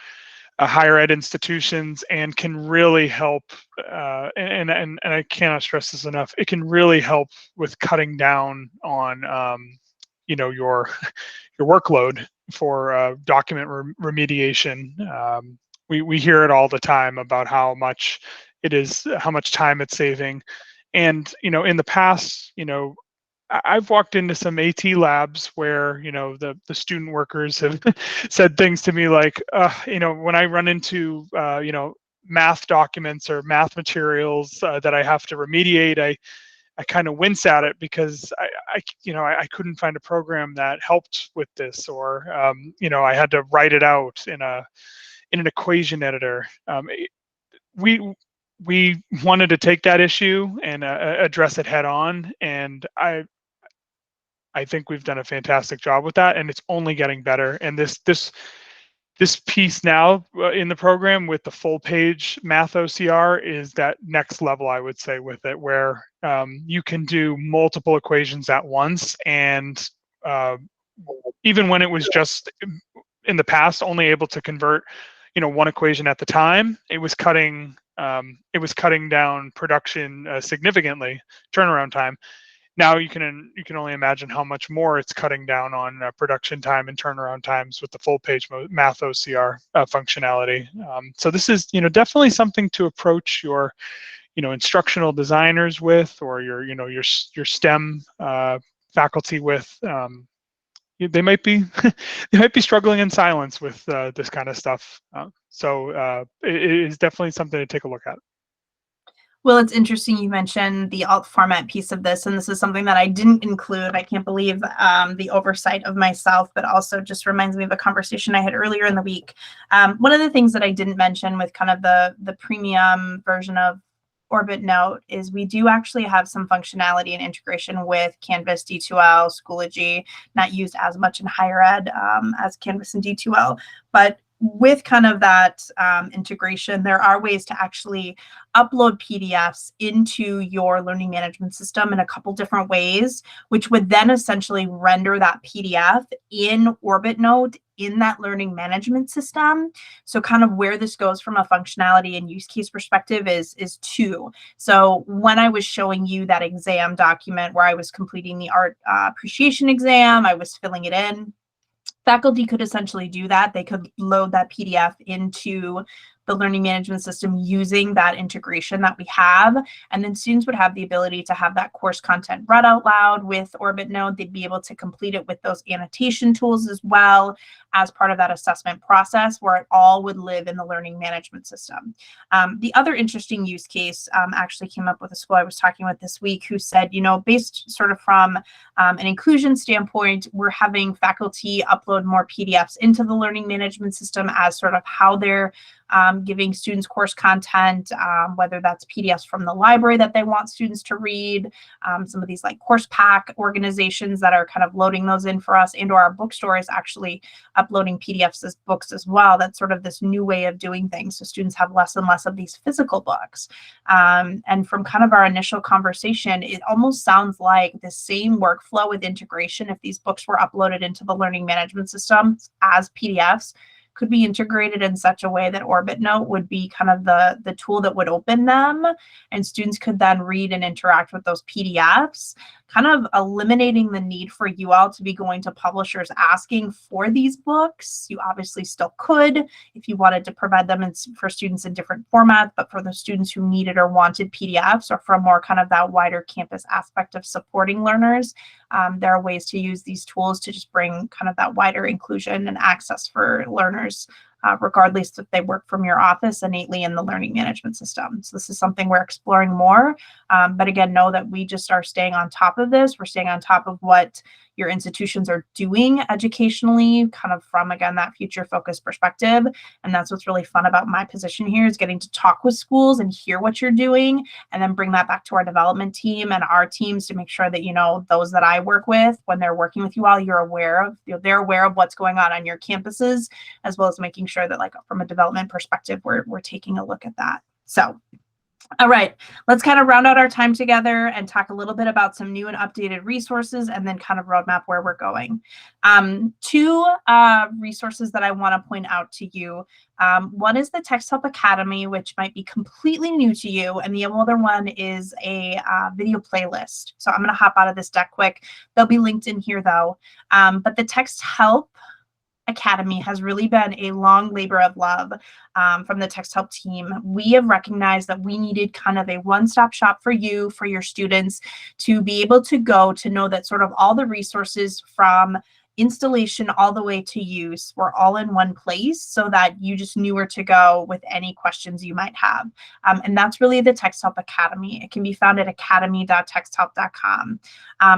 higher ed institutions, and can really help. And I cannot stress this enough. It can really help with cutting down on your workload for document remediation. We hear it all the time about how much time it's saving. And in the past, I've walked into some AT labs where the student workers have said things to me like, when I run into math documents or math materials that I have to remediate, I kind of wince at it because I couldn't find a program that helped with this, or I had to write it out in an equation editor. We wanted to take that issue and address it head on, and I think we've done a fantastic job with that, and it's only getting better. And this piece now in the program with the full page math OCR is that next level, I would say, with it, where you can do multiple equations at once. And even when it was just in the past only able to convert one equation at the time, it was cutting down production significantly, turnaround time. Now you can only imagine how much more it's cutting down on production time and turnaround times with the full page math OCR functionality. So this is definitely something to approach your instructional designers with, or your STEM faculty with. They might be struggling in silence with this kind of stuff. So it is definitely something to take a look at. Well, it's interesting you mentioned the alt format piece of this, and this is something that I didn't include. I can't believe the oversight of myself, but also just reminds me of a conversation I had earlier in the week. One of the things that I didn't mention with kind of the premium version of N.O.A.T is we do actually have some functionality and integration with Canvas, D2L, Schoology, not used as much in higher ed as Canvas and D2L, but with kind of that integration, there are ways to actually upload PDFs into your learning management system in a couple different ways, which would then essentially render that PDF in N.O.A.T in that learning management system. So kind of where this goes from a functionality and use case perspective is two. So when I was showing you that exam document where I was completing the art appreciation exam, I was filling it in. Faculty could essentially do that. They could load that PDF into the learning management system using that integration that we have. And then students would have the ability to have that course content read out loud with N.O.A.T. They'd be able to complete it with those annotation tools as well as part of that assessment process, where it all would live in the learning management system. The other interesting use case actually came up with a school I was talking with this week who said, based sort of from an inclusion standpoint, we're having faculty upload more PDFs into the learning management system as sort of how they're giving students course content, whether that's PDFs from the library that they want students to read, some of these like course pack organizations that are kind of loading those in for us, and or our bookstore is actually uploading PDFs as books as well. That's sort of this new way of doing things. So students have less and less of these physical books. And from kind of our initial conversation, it almost sounds like the same workflow with integration, if these books were uploaded into the learning management system as PDFs, could be integrated in such a way that Orbit Note would be kind of the tool that would open them, and students could then read and interact with those PDFs, kind of eliminating the need for you all to be going to publishers asking for these books. You obviously still could if you wanted to provide them for students in different formats, but for the students who needed or wanted PDFs, or from more kind of that wider campus aspect of supporting learners, there are ways to use these tools to just bring kind of that wider inclusion and access for learners, regardless if they work from your office innately in the learning management system. So this is something we're exploring more. But again, know that we just are staying on top of this. We're staying on top of what your institutions are doing educationally, kind of from, again, that future focused perspective. And that's what's really fun about my position here, is getting to talk with schools and hear what you're doing, and then bring that back to our development team and our teams to make sure that, you know, those that I work with, when they're working with you all, you're aware of, they're aware of what's going on your campuses, as well as making sure that, like, from a development perspective, we're taking a look at that. So, all right, let's kind of round out our time together and talk a little bit about some new and updated resources, and then kind of roadmap where we're going. Two resources that I want to point out to you. One is the Texthelp Academy, which might be completely new to you, and the other one is a video playlist. So I'm going to hop out of this deck quick. They'll be linked in here though. But the Texthelp Academy has really been a long labor of love from the Texthelp team. We have recognized that we needed kind of a one-stop shop for you, for your students, to be able to go to know that sort of all the resources from installation all the way to use were all in one place, so that you just knew where to go with any questions you might have. And that's really the Texthelp Academy. It can be found at academy.texthelp.com.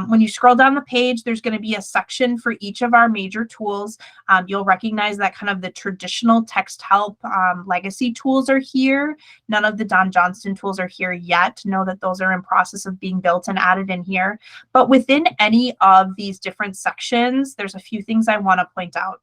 When you scroll down the page, there's going to be a section for each of our major tools. You'll recognize that kind of the traditional Texthelp legacy tools are here. None of the Don Johnston tools are here yet. Know that those are in process of being built and added in here. But within any of these different sections, there's a few things I want to point out.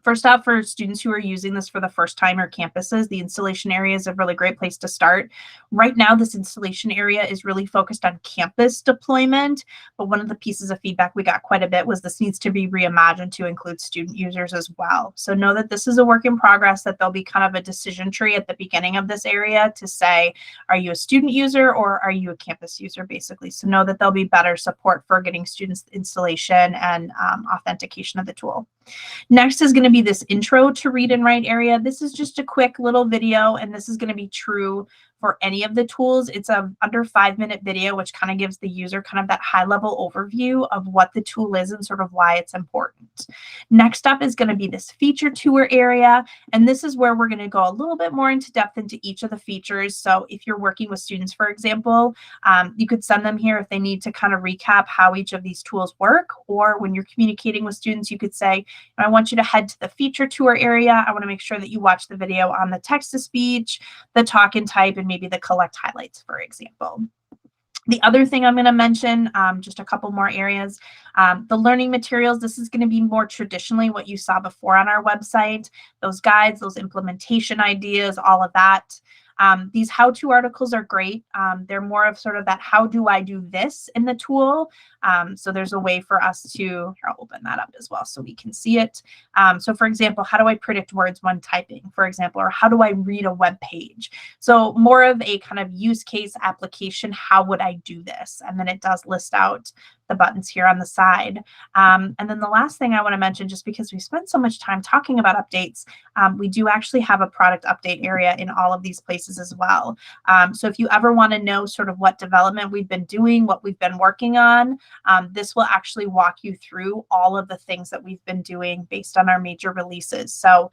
First off, for students who are using this for the first time or campuses, the installation area is a really great place to start. Right now, this installation area is really focused on campus deployment, but one of the pieces of feedback we got quite a bit was this needs to be reimagined to include student users as well. So know that this is a work in progress, that there'll be kind of a decision tree at the beginning of this area to say, are you a student user or are you a campus user, basically? So know that there'll be better support for getting students installation and authentication of the tool. Next is going to be this intro to read and write area. This is just a quick little video, and this is going to be true for any of the tools. It's a under 5-minute video, which kind of gives the user kind of that high level overview of what the tool is and sort of why it's important. Next up is going to be this feature tour area. And this is where we're going to go a little bit more into depth into each of the features. So if you're working with students, for example, you could send them here if they need to kind of recap how each of these tools work. Or when you're communicating with students, you could say, I want you to head to the feature tour area. I want to make sure that you watch the video on the text-to-speech, the talk and type, and maybe the collect highlights, for example. The other thing I'm going to mention, just a couple more areas, the learning materials. This is going to be more traditionally what you saw before on our website, those guides, those implementation ideas, all of that. These how-to articles are great. They're more of sort of that, how do I do this in the tool? So there's a way for us to, here, I'll open that up as well so we can see it. So for example, how do I predict words when typing, for example, or how do I read a web page? So more of a kind of use case application, how would I do this? And then it does list out the buttons here on the side. And then the last thing I want to mention, just because we spent so much time talking about updates, we do actually have a product update area in all of these places as well. So if you ever want to know sort of what development we've been doing, what we've been working on, this will actually walk you through all of the things that we've been doing based on our major releases. So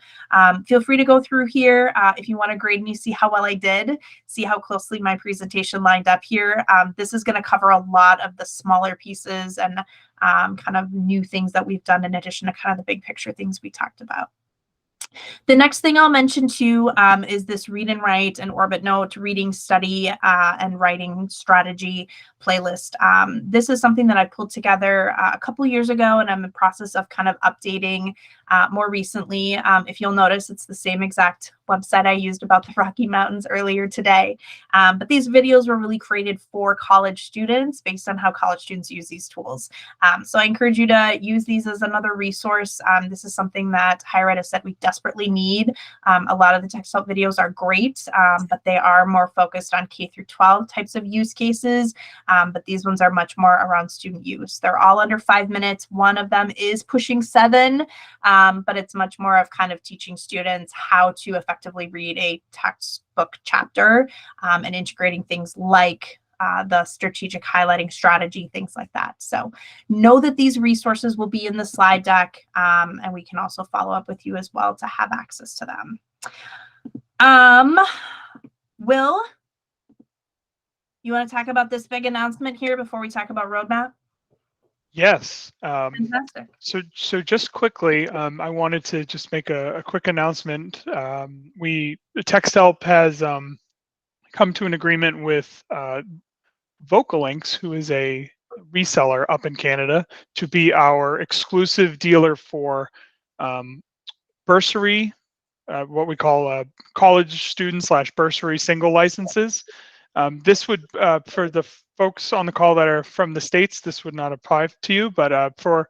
feel free to go through here. If you want to grade me, see how well I did, see how closely my presentation lined up here. This is going to cover a lot of the smaller pieces and kind of new things that we've done in addition to kind of the big picture things we talked about. The next thing I'll mention too is this read and write and Orbit Note reading, study, and writing strategy playlist. This is something that I pulled together a couple years ago, and I'm in the process of kind of updating more recently. If you'll notice, it's the same exact website I used about the Rocky Mountains earlier today. But these videos were really created for college students based on how college students use these tools. So I encourage you to use these as another resource. This is something that Higher Ed has said we desperately need. A lot of the Texthelp videos are great, but they are more focused on K through 12 types of use cases. But these ones are much more around student use. They're all under 5 minutes. One of them is pushing 7, but it's much more of kind of teaching students how to effectively read a textbook chapter and integrating things like the strategic highlighting strategy, things like that. So know that these resources will be in the slide deck, and we can also follow up with you as well to have access to them. Will, you want to talk about this big announcement here before we talk about roadmap? Yes. Fantastic. So just quickly, I wanted to just make a quick announcement. Texthelp has come to an agreement with VocalLinks, who is a reseller up in Canada, to be our exclusive dealer for bursary, what we call college student / bursary single licenses. This would, for the folks on the call that are from the States, this would not apply to you, but for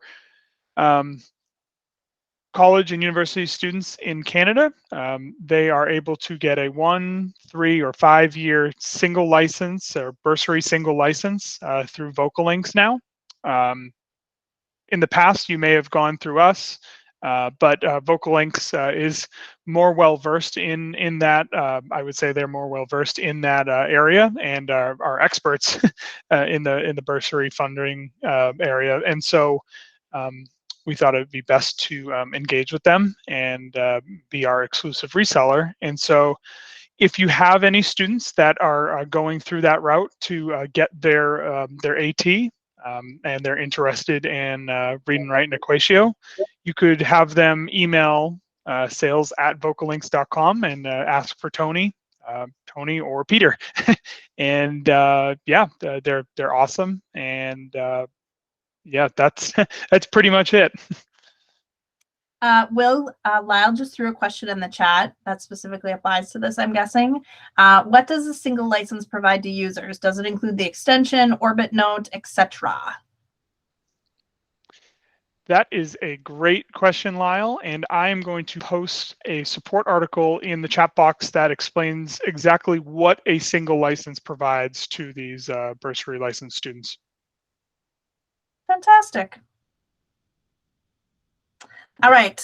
college and university students in Canada, they are able to get a 1, 3, or 5-year single license or bursary single license through VocalLinks now. In the past, you may have gone through us, but VocalLinks is more well-versed in that. I would say they're more well-versed in that area and are experts in the bursary funding area. And so we thought it would be best to engage with them and be our exclusive reseller. And so if you have any students that are going through that route to get their AT, and they're interested in reading, writing Equatio, you could have them email sales@vocallinks.com and ask for Tony or Peter. And yeah, they're awesome. And yeah, that's pretty much it. Will, Lyle just threw a question in the chat that specifically applies to this, I'm guessing. What does a single license provide to users? Does it include the extension, Orbit Note, etc.? That is a great question, Lyle, and I am going to post a support article in the chat box that explains exactly what a single license provides to these bursary licensed students. Fantastic. All right.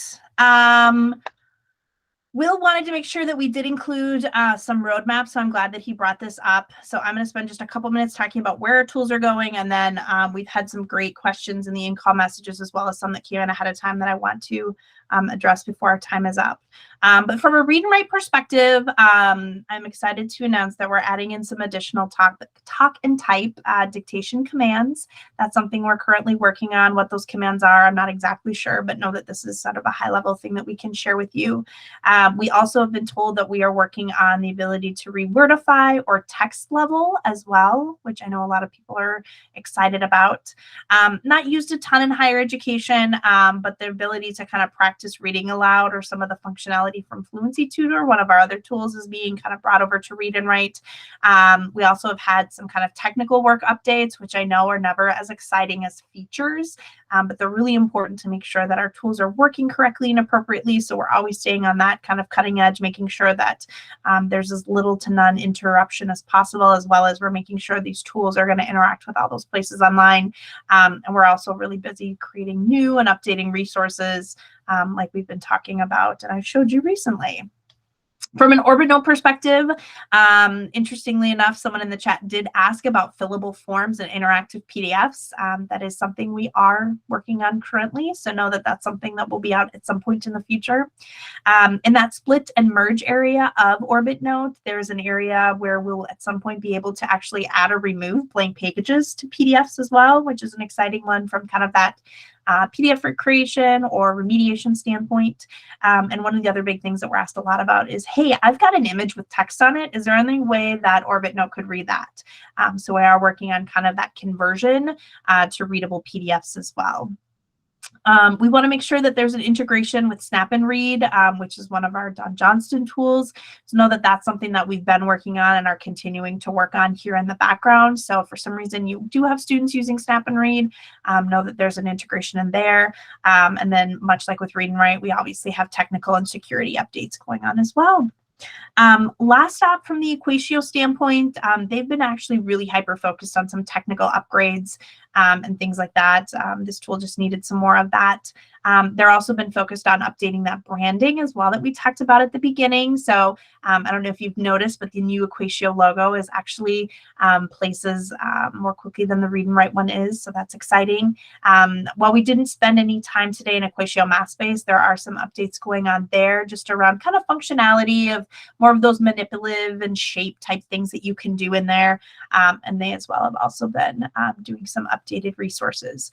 Will wanted to make sure that we did include some roadmap, so I'm glad that he brought this up. So I'm going to spend just a couple minutes talking about where our tools are going, and then we've had some great questions in the in-call messages as well as some that came in ahead of time that I want to address before our time is up. But from a read and write perspective, I'm excited to announce that we're adding in some additional talk and type dictation commands. That's something we're currently working on. What those commands are, I'm not exactly sure, but know that this is sort of a high-level thing that we can share with you. We also have been told that we are working on the ability to rewordify or text level as well, which I know a lot of people are excited about. Not used a ton in higher education, but the ability to kind of practice reading aloud or some of the functionality from Fluency Tutor, one of our other tools, is being kind of brought over to read and write. We also have had some kind of technical work updates, which I know are never as exciting as features, but they're really important to make sure that our tools are working correctly and appropriately. So we're always staying on that kind of cutting edge, making sure that there's as little to none interruption as possible, as well as we're making sure these tools are going to interact with all those places online. And we're also really busy creating new and updating resources like we've been talking about and I showed you recently. From an Orbit Note perspective, interestingly enough, someone in the chat did ask about fillable forms and interactive PDFs. That is something we are working on currently, so know that that's something that will be out at some point in the future. In that split and merge area of Orbit Note, there's an area where we'll at some point be able to actually add or remove blank pages to PDFs as well, which is an exciting one from kind of that PDF creation or remediation standpoint. And one of the other big things that we're asked a lot about is, hey, I've got an image with text on it. Is there any way that Orbit Note could read that? So we are working on kind of that conversion to readable PDFs as well. We want to make sure that there's an integration with Snap and Read, which is one of our Don Johnston tools. So know that that's something that we've been working on and are continuing to work on here in the background. So if for some reason you do have students using Snap and Read, know that there's an integration in there. And then much like with Read and Write, we obviously have technical and security updates going on as well. Last up, from the Equatio standpoint, they've been actually really hyper-focused on some technical upgrades and things like that. This tool just needed some more of that. They're also been focused on updating that branding as well that we talked about at the beginning. So I don't know if you've noticed, but the new Equatio logo is actually places more quickly than the Read and Write one is. So that's exciting. While we didn't spend any time today in Equatio MathSpace, there are some updates going on there just around kind of functionality of more of those manipulative and shape type things that you can do in there. And they as well have also been doing some updated resources.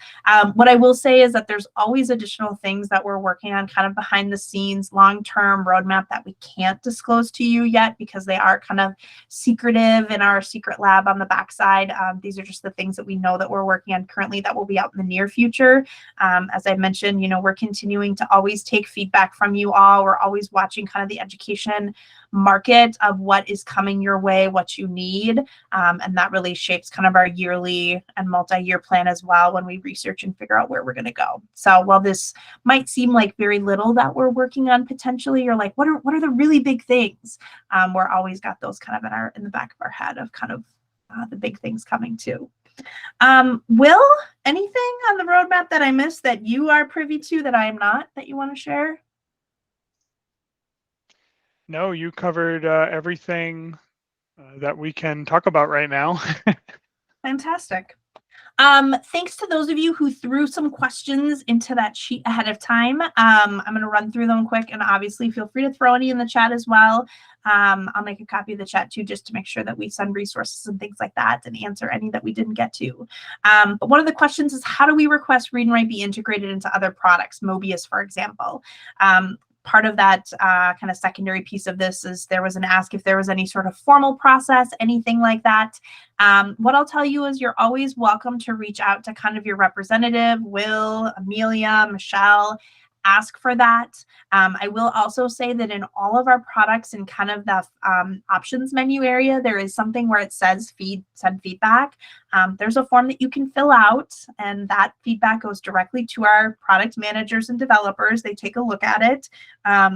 What I will say is that there's always additional things that we're working on kind of behind the scenes, long-term roadmap that we can't disclose to you yet because they are kind of secretive in our secret lab on the backside. These are just the things that we know that we're working on currently that will be out in the near future. As I mentioned, we're continuing to always take feedback from you all. We're always watching kind of the education market of what is coming your way, what you need. And that really shapes kind of our yearly and multi-year plan as well when we research and figure out where we're going to go. So while this might seem like very little that we're working on potentially, or like what are the really big things, we're always got those kind of in the back of our head of kind of the big things coming too. Will, anything on the roadmap that I missed that you are privy to that I am not, that you want to share? No, you covered everything that we can talk about right now. Fantastic. Thanks to those of you who threw some questions into that sheet ahead of time. I'm going to run through them quick, and obviously feel free to throw any in the chat as well. I'll make a copy of the chat too, just to make sure that we send resources and things like that and answer any that we didn't get to. But one of the questions is, how do we request Read and Write be integrated into other products, Mobius, for example? Part of that kind of secondary piece of this is there was an ask if there was any sort of formal process, anything like that. What I'll tell you is you're always welcome to reach out to kind of your representative, Will, Amelia, Michelle, ask for that. I will also say that in all of our products in kind of the options menu area, there is something where it says send feedback. There's a form that you can fill out, and that feedback goes directly to our product managers and developers. They take a look at it.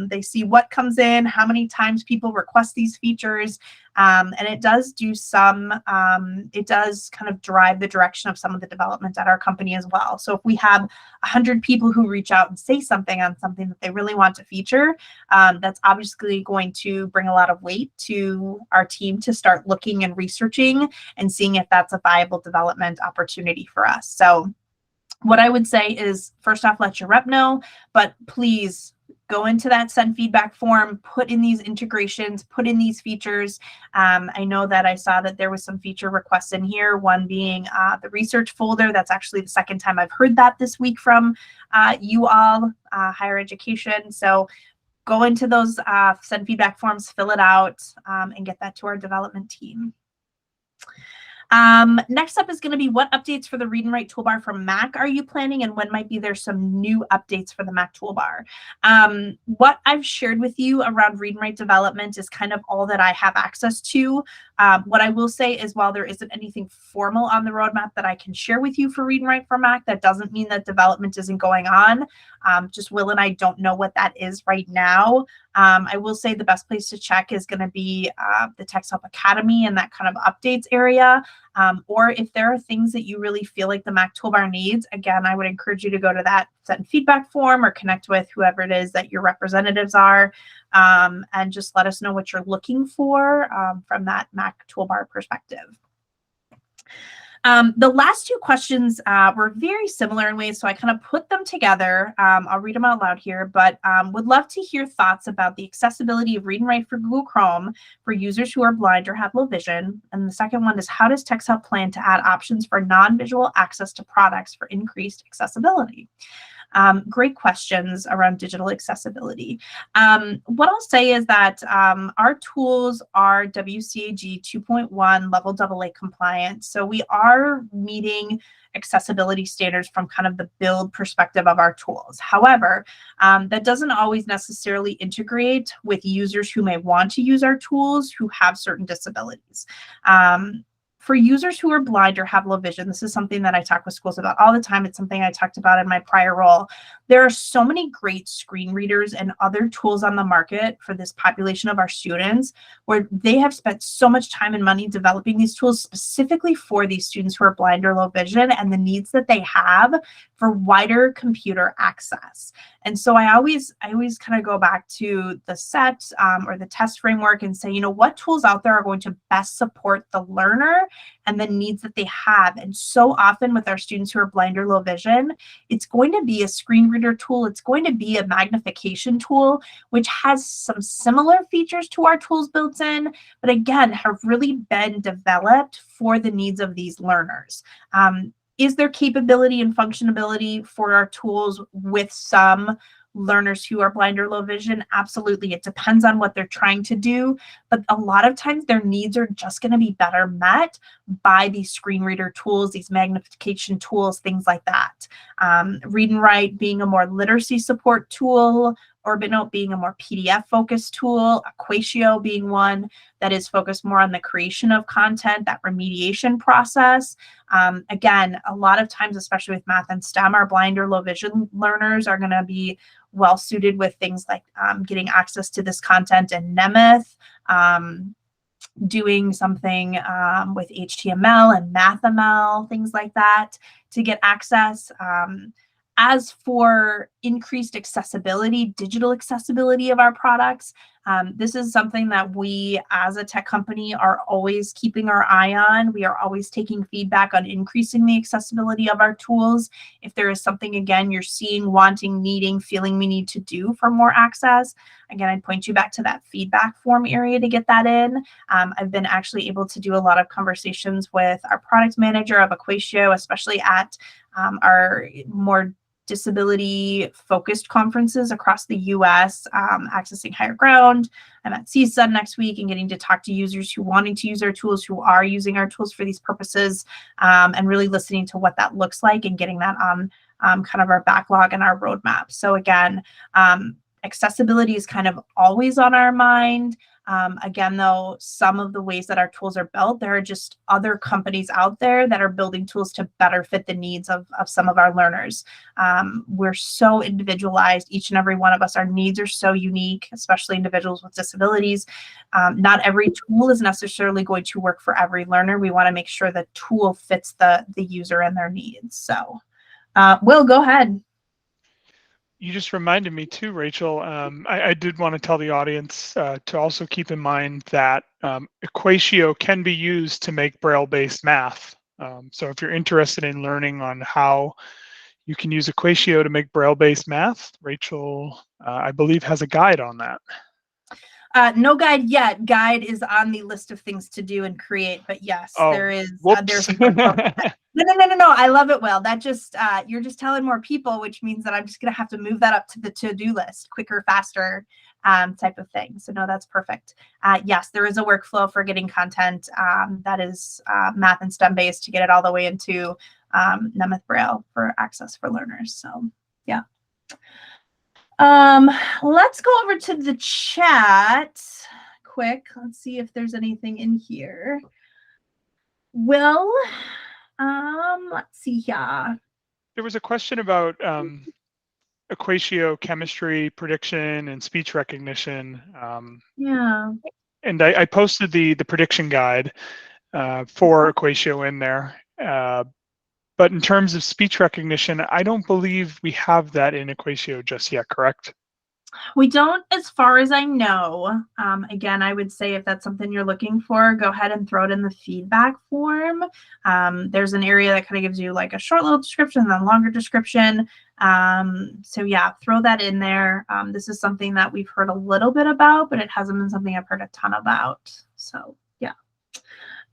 They see what comes in, how many times people request these features. And it does do it does kind of drive the direction of some of the development at our company as well. So if we have 100 people who reach out and say something on something that they really want to feature, that's obviously going to bring a lot of weight to our team to start looking and researching and seeing if that's a viable development opportunity for us. So what I would say is, first off, let your rep know, but please go into that send feedback form, put in these integrations, put in these features. I know that I saw that there was some feature requests in here, one being the research folder. That's actually the second time I've heard that this week from you all, higher education. So go into those send feedback forms, fill it out, and get that to our development team. Next up is going to be, what updates for the Read and Write toolbar for Mac are you planning, and when might be there some new updates for the Mac toolbar? What I've shared with you around Read and Write development is kind of all that I have access to. What I will say is, while there isn't anything formal on the roadmap that I can share with you for Read and Write for Mac, that doesn't mean that development isn't going on. Just Will and I don't know what that is right now. I will say the best place to check is going to be the Texthelp Academy and that kind of updates area. Or if there are things that you really feel like the Mac toolbar needs, again, I would encourage you to go to that send feedback form or connect with whoever it is that your representatives are, and just let us know what you're looking for from that Mac toolbar perspective. The last two questions were very similar in ways, so I kind of put them together. I'll read them out loud here, but would love to hear thoughts about the accessibility of Read and Write for Google Chrome for users who are blind or have low vision. And the second one is, how does Texthelp plan to add options for non-visual access to products for increased accessibility? Great questions around digital accessibility. What I'll say is that our tools are WCAG 2.1 level AA compliant. So we are meeting accessibility standards from kind of the build perspective of our tools. However, that doesn't always necessarily integrate with users who may want to use our tools who have certain disabilities. For users who are blind or have low vision, this is something that I talk with schools about all the time. It's something I talked about in my prior role. There are so many great screen readers and other tools on the market for this population of our students where they have spent so much time and money developing these tools specifically for these students who are blind or low vision and the needs that they have for wider computer access. And so I always kind of go back to the set or the test framework and say, you know, what tools out there are going to best support the learner and the needs that they have. And so often with our students who are blind or low vision, it's going to be a screen reader tool. It's going to be a magnification tool, which has some similar features to our tools built in, but again, have really been developed for the needs of these learners. Is there capability and functionality for our tools with some learners who are blind or low vision? Absolutely. It depends on what they're trying to do, but a lot of times their needs are just going to be better met by these screen reader tools, these magnification tools, things like that. Read and Write being a more literacy support tool, N.O.A.T being a more PDF focused tool, Equatio being one that is focused more on the creation of content, that remediation process. Again, a lot of times, especially with math and STEM, our blind or low vision learners are going to be well suited with things like getting access to this content in N.O.A.T, doing something with HTML and MathML, things like that to get access. As for increased accessibility, digital accessibility of our products, this is something that we as a tech company are always keeping our eye on. We are always taking feedback on increasing the accessibility of our tools. If there is something, again, you're seeing, wanting, needing, feeling we need to do for more access, again, I'd point you back to that feedback form area to get that in. I've been actually able to do a lot of conversations with our product manager of Equatio, especially at our more disability focused conferences across the US, Accessing Higher Ground. I'm at CSUN next week and getting to talk to users who wanting to use our tools, who are using our tools for these purposes, and really listening to what that looks like and getting that on kind of our backlog and our roadmap. So again, accessibility is kind of always on our mind. Again, though, some of the ways that our tools are built, there are just other companies out there that are building tools to better fit the needs of some of our learners. We're so individualized, each and every one of us. Our needs are so unique, especially individuals with disabilities. Not every tool is necessarily going to work for every learner. We want to make sure the tool fits the user and their needs. So, Will, go ahead. You just reminded me too, Rachel. I did want to tell the audience to also keep in mind that Equatio can be used to make Braille-based math. So if you're interested in learning on how you can use Equatio to make Braille-based math, Rachel, I believe, has a guide on that. No guide yet. Guide is on the list of things to do and create, but yes, there is. There's No. I love it, Will. That just you're just telling more people, which means that I'm just gonna have to move that up to the to-do list, quicker, faster, type of thing. So no, that's perfect. Yes, there is a workflow for getting content that is math and STEM based to get it all the way into Nemeth Braille for access for learners. So yeah. Let's go over to the chat quick. Let's see if there's anything in here. Will, let's see here. There was a question about Equatio chemistry prediction and speech recognition. Yeah. And I posted the prediction guide for Equatio in there. But in terms of speech recognition, I don't believe we have that in Equatio just yet, correct? We don't, as far as I know. Again, I would say if that's something you're looking for, go ahead and throw it in the feedback form. There's an area that kind of gives you like a short little description and then a longer description. So yeah, throw that in there. This is something that we've heard a little bit about, but it hasn't been something I've heard a ton about. So yeah.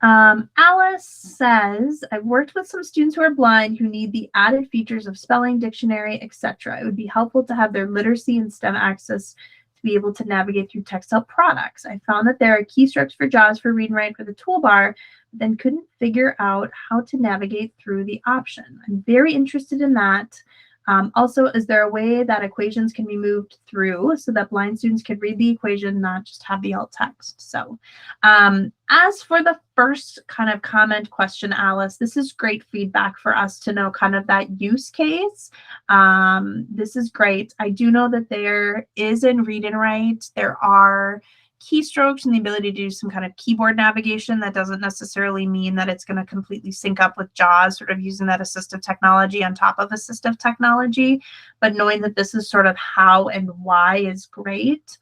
Alice says, I've worked with some students who are blind who need the added features of spelling, dictionary, etc. It would be helpful to have their literacy and STEM access to be able to navigate through Texthelp products. I found that there are keystrokes for JAWS for read and write for the toolbar, but then couldn't figure out how to navigate through the option. I'm very interested in that. Also, is there a way that equations can be moved through so that blind students could read the equation, not just have the alt text? So as for the first kind of comment question, Alice, this is great feedback for us to know kind of that use case. This is great. I do know that there is in read and write, there are keystrokes and the ability to do some kind of keyboard navigation. That doesn't necessarily mean that it's going to completely sync up with JAWS, sort of using that assistive technology on top of assistive technology, but knowing that this is sort of how and why is great.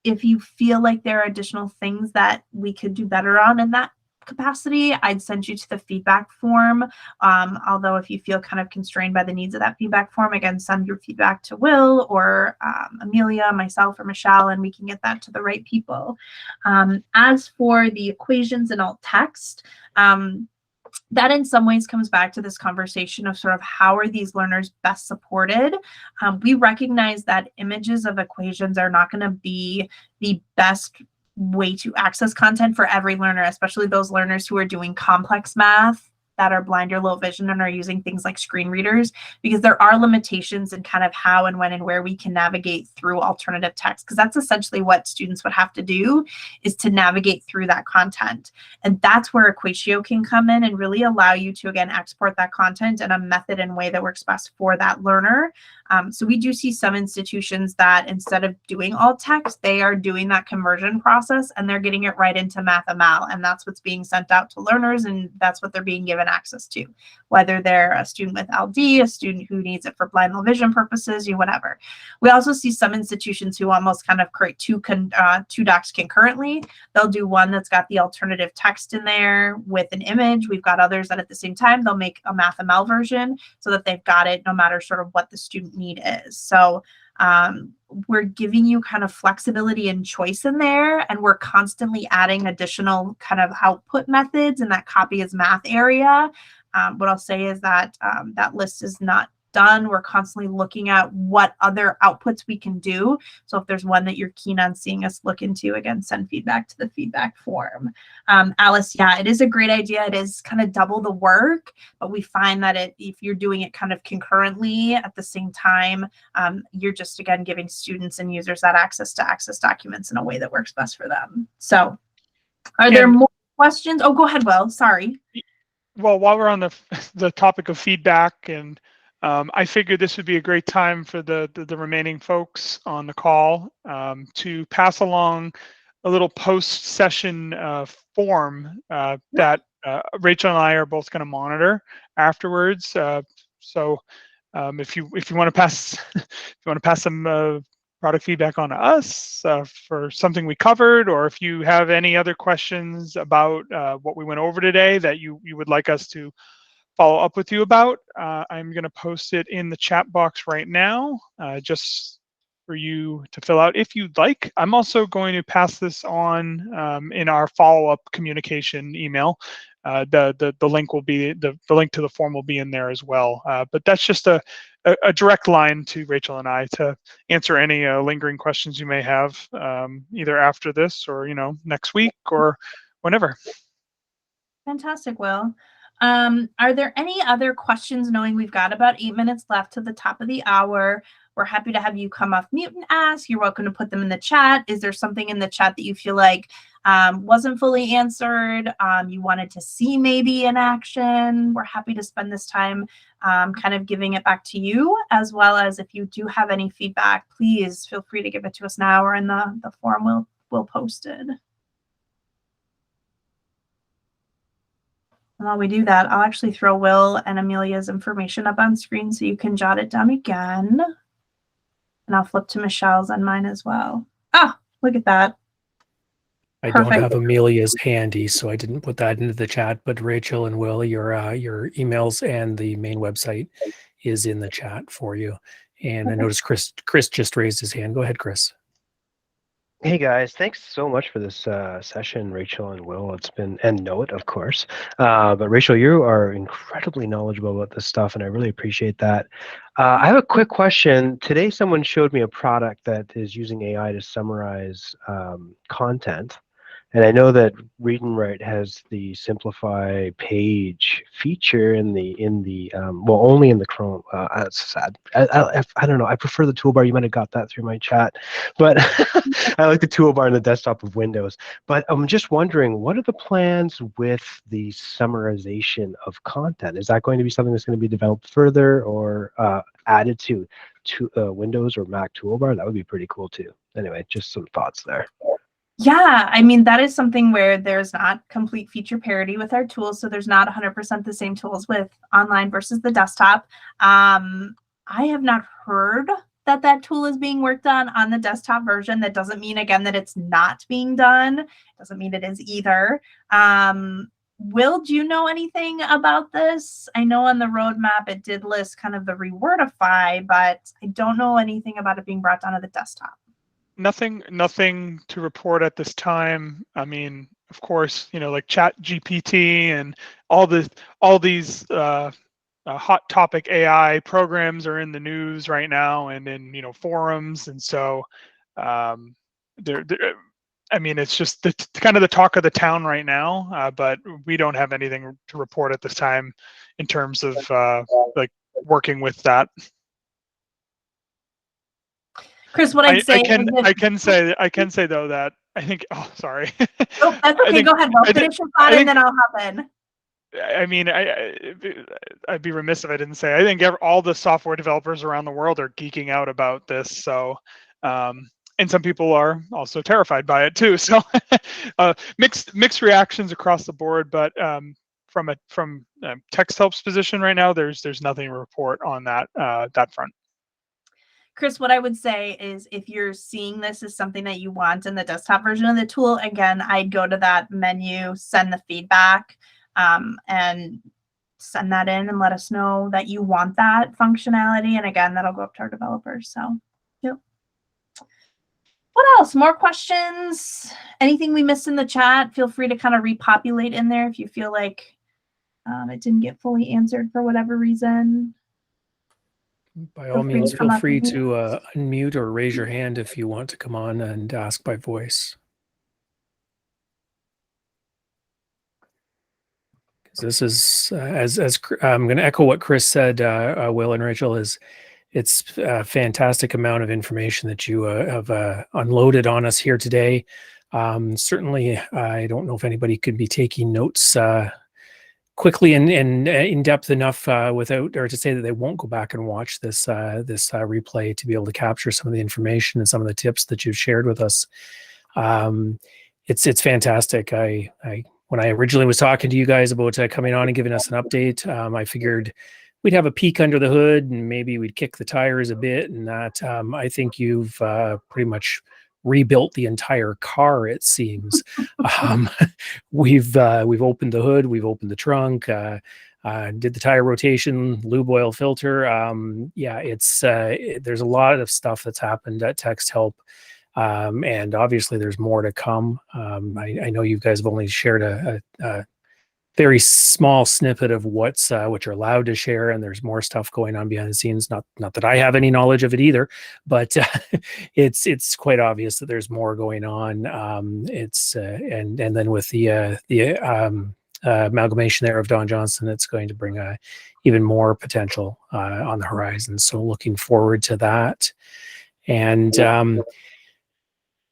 If you feel like there are additional things that we could do better on in that capacity, I'd send you to the feedback form. Although if you feel kind of constrained by the needs of that feedback form, again, send your feedback to Will or Amelia, myself, or Michelle, and we can get that to the right people. As for the equations and alt text, that in some ways comes back to this conversation of sort of how are these learners best supported. We recognize that images of equations are not going to be the best way to access content for every learner, especially those learners who are doing complex math that are blind or low vision and are using things like screen readers, because there are limitations in kind of how and when and where we can navigate through alternative text, because that's essentially what students would have to do, is to navigate through that content. And that's where Equatio can come in and really allow you to, again, export that content in a method and way that works best for that learner. So we do see some institutions that instead of doing alt text, they are doing that conversion process and they're getting it right into MathML. And that's what's being sent out to learners, and that's what they're being given access to, whether they're a student with LD, a student who needs it for blind low vision purposes, whatever. We also see some institutions who almost kind of create two docs concurrently. They'll do one that's got the alternative text in there with an image. We've got others that at the same time, they'll make a MathML version so that they've got it no matter sort of what the student need is. So we're giving you kind of flexibility and choice in there, and we're constantly adding additional kind of output methods in that copy as math area. What I'll say is that that list is not done. We're constantly looking at what other outputs we can do. So if there's one that you're keen on seeing us look into, again, send feedback to the feedback form. Alice, yeah, it is a great idea. It is kind of double the work, but we find that if you're doing it kind of concurrently at the same time, you're just, again, giving students and users that access to access documents in a way that works best for them. So are there more questions? Oh, go ahead, Will. Sorry. Well, while we're on the topic of feedback, and I figured this would be a great time for the remaining folks on the call to pass along a little post-session form that Rachel and I are both going to monitor afterwards. So if you want to pass some product feedback on to us for something we covered, or if you have any other questions about what we went over today that you would like us to follow up with you about, I'm going to post it in the chat box right now, just for you to fill out if you'd like. I'm also going to pass this on in our follow-up communication email. The link will be the link to the form will be in there as well. But that's just a direct line to Rachel and I to answer any lingering questions you may have, either after this or next week or whenever. Fantastic, Will. Are there any other questions, knowing we've got about 8 minutes left to the top of the hour? We're happy to have you come off mute and ask. You're welcome to put them in the chat. Is there something in the chat that you feel like wasn't fully answered, you wanted to see maybe in action? We're happy to spend this time kind of giving it back to you, as well as if you do have any feedback, please feel free to give it to us now or in the forum we'll post it. While we do that, I'll actually throw Will and Amelia's information up on screen so you can jot it down again. And I'll flip to Michelle's and mine as well. Ah, look at that. I don't have Amelia's handy, so I didn't put that into the chat, but Rachel and Will, your emails and the main website is in the chat for you. And I noticed Chris just raised his hand. Go ahead, Chris. Hey guys, thanks so much for this session, Rachel and Will. It's been, and N.O.A.T, of course. But Rachel, you are incredibly knowledgeable about this stuff, and I really appreciate that. I have a quick question. Today, someone showed me a product that is using AI to summarize content. And I know that Read and Write has the simplify page feature in the well, only in the Chrome. That's sad. I don't know. I prefer the toolbar. You might have got that through my chat, but I like the toolbar in the desktop of Windows. But I'm just wondering, what are the plans with the summarization of content? Is that going to be something that's going to be developed further or added to Windows or Mac toolbar? That would be pretty cool too. Anyway, just some thoughts there. Yeah, I mean, that is something where there's not complete feature parity with our tools. So there's not 100% the same tools with online versus the desktop. I have not heard that tool is being worked on the desktop version. That doesn't mean, again, that it's not being done. It doesn't mean it is either. Will, do you know anything about this? I know on the roadmap it did list kind of the rewordify, but I don't know anything about it being brought down to the desktop. Nothing to report at this time. I mean, of course, like Chat GPT and all these hot topic AI programs are in the news right now and in forums, and so I mean, it's just kind of the talk of the town right now. But we don't have anything to report at this time in terms of like working with that. Chris, what I'd say I can say though that I think. Oh, sorry. Oh, that's okay. Go ahead. Well, finish your thought and then I'll hop in. I mean, I'd be remiss if I didn't say I think all the software developers around the world are geeking out about this. So, and some people are also terrified by it too. So, mixed reactions across the board. But from Texthelp's position right now, there's nothing to report on that front. Chris, what I would say is if you're seeing this as something that you want in the desktop version of the tool, again, I'd go to that menu, send the feedback, and send that in and let us know that you want that functionality. And again, that'll go up to our developers. So, yep. What else? More questions? Anything we missed in the chat? Feel free to kind of repopulate in there if you feel like it didn't get fully answered for whatever reason. By all means, feel free to unmute or raise your hand if you want to come on and ask by voice. This is, as I'm going to echo what Chris said, Will and Rachel, it's a fantastic amount of information that you have unloaded on us here today. Certainly, I don't know if anybody could be taking notes quickly and in depth enough without, or to say that they won't go back and watch this replay to be able to capture some of the information and some of the tips that you've shared with us. It's fantastic. When I originally was talking to you guys about coming on and giving us an update, I figured we'd have a peek under the hood and maybe we'd kick the tires a bit, and that I think you've pretty much rebuilt the entire car, it seems. We've opened the hood, we've opened the trunk, did the tire rotation, lube oil filter. Yeah, it's there's a lot of stuff that's happened at Texthelp, and obviously there's more to come. I know you guys have only shared a very small snippet of what you're allowed to share, and there's more stuff going on behind the scenes. Not that I have any knowledge of it either, but it's quite obvious that there's more going on. And then with the amalgamation there of Don Johnson, it's going to bring even more potential on the horizon. So looking forward to that. And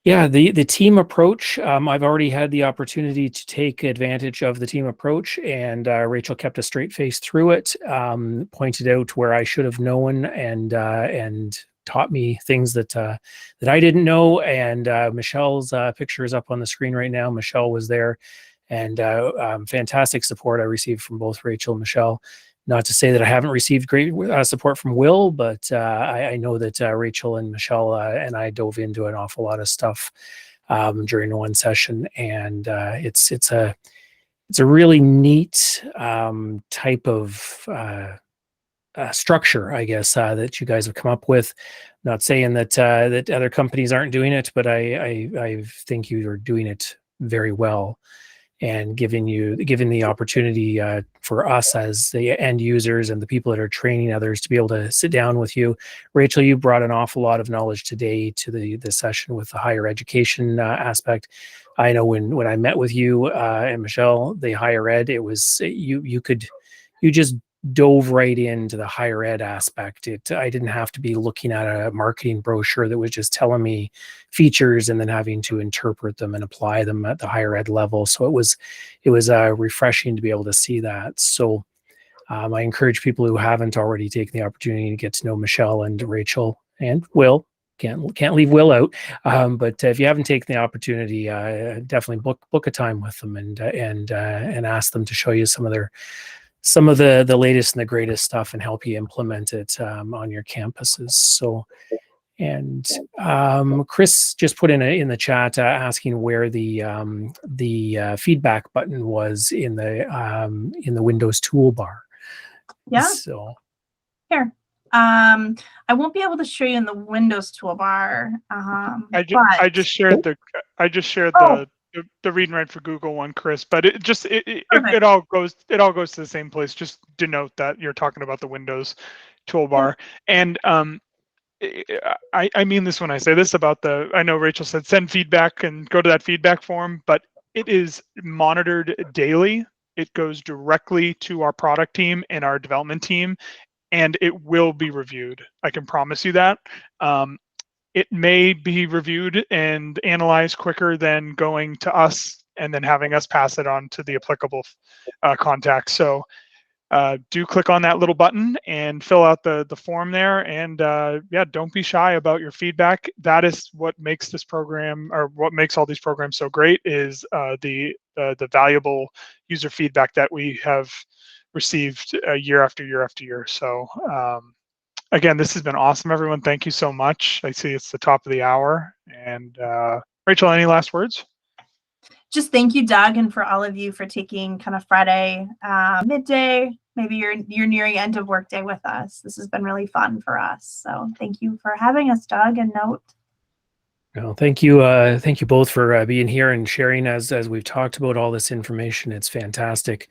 yeah, the team approach, I've already had the opportunity to take advantage of the team approach, and Rachel kept a straight face through it, pointed out where I should have known, and taught me things that I didn't know. And Michelle's picture is up on the screen right now. Michelle was there, and fantastic support I received from both Rachel and Michelle. Not to say that I haven't received great support from Will, but I know that Rachel and Michelle and I dove into an awful lot of stuff during one session, and it's a really neat type of structure, I guess, that you guys have come up with. Not saying that that other companies aren't doing it, but I think you are doing it very well, and giving the opportunity for us as the end users and the people that are training others to be able to sit down with you. Rachel, you brought an awful lot of knowledge today to the session with the higher education aspect. I know when I met with you and Michelle, the higher ed, it was you just dove right into the higher ed aspect. I didn't have to be looking at a marketing brochure that was just telling me features and then having to interpret them and apply them at the higher ed level. So it was refreshing to be able to see that. So I encourage people who haven't already taken the opportunity to get to know Michelle and Rachel and Will. Can't leave Will out. But if you haven't taken the opportunity, definitely book a time with them and ask them to show you some of the latest and the greatest stuff and help you implement it on your campuses. So, and Chris just put in the chat asking where the feedback button was in the Windows toolbar. Yeah. So here, I won't be able to show you in the Windows toolbar. I just shared the read and write for Google one, Chris, but it all goes to the same place. Just denote that you're talking about the Windows toolbar. And I mean this when I say this about I know Rachel said send feedback and go to that feedback form, but it is monitored daily. It goes directly to our product team and our development team, and it will be reviewed. I can promise you that. It may be reviewed and analyzed quicker than going to us and then having us pass it on to the applicable contacts. So do click on that little button and fill out the form there. And yeah, don't be shy about your feedback. That is what makes this program, or what makes all these programs so great, is the valuable user feedback that we have received year after year after year. So again, this has been awesome, everyone. Thank you so much. I see it's the top of the hour. And Rachel, any last words? Just thank you, Doug, and for all of you for taking kind of Friday midday. Maybe you're nearing end of workday with us. This has been really fun for us. So thank you for having us, Doug and N.O.A.T. Well, thank you both for being here and sharing as we've talked about all this information. It's fantastic.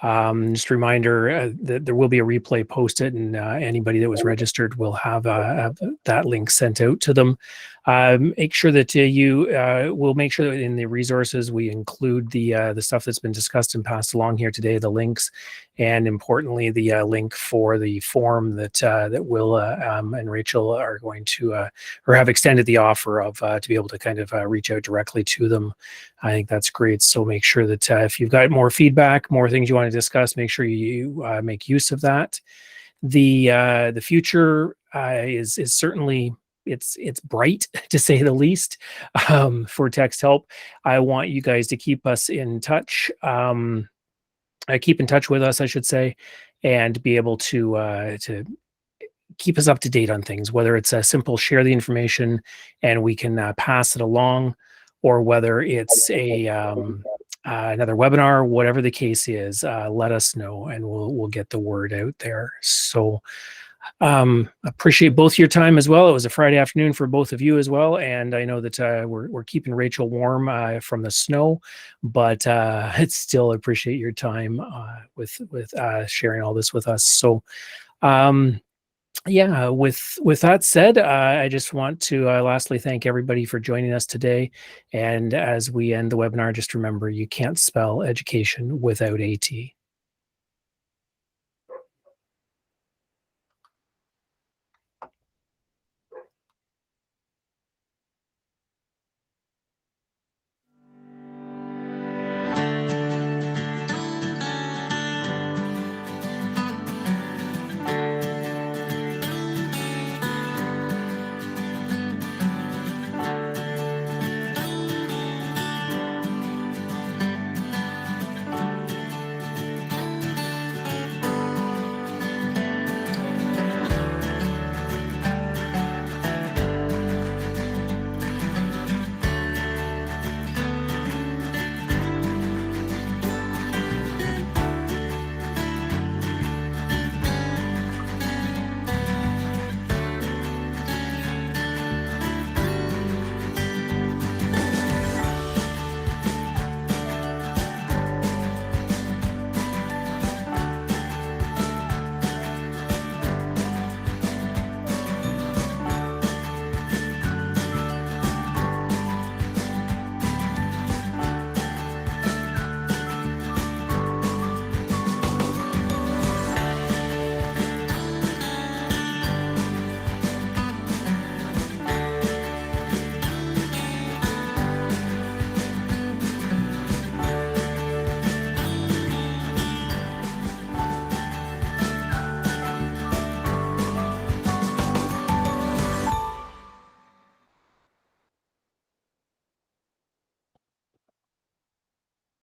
Just a reminder that there will be a replay posted, and anybody that was registered will have that link sent out to them. Make sure that we'll make sure that in the resources we include the stuff that's been discussed and passed along here today, the links, and importantly the link for the form that Will and Rachel are going to or have extended the offer of to be able to kind of reach out directly to them. I think that's great. So make sure that if you've got more feedback, more things you want to discuss, make sure you make use of that. The future is certainly it's bright, to say the least, for Texthelp. I want you guys to keep us in touch. Keep in touch with us, I should say, and be able to keep us up to date on things, whether it's a simple share the information and we can pass it along, or whether it's another webinar, whatever the case is, let us know and we'll get the word out there. So appreciate both your time as well. It was a Friday afternoon for both of you as well, and I know that we're keeping Rachel warm from the snow, but it's still appreciate your time with sharing all this with us. So yeah, with that said, I just want to lastly thank everybody for joining us today. And as we end the webinar, just remember, you can't spell education without AT.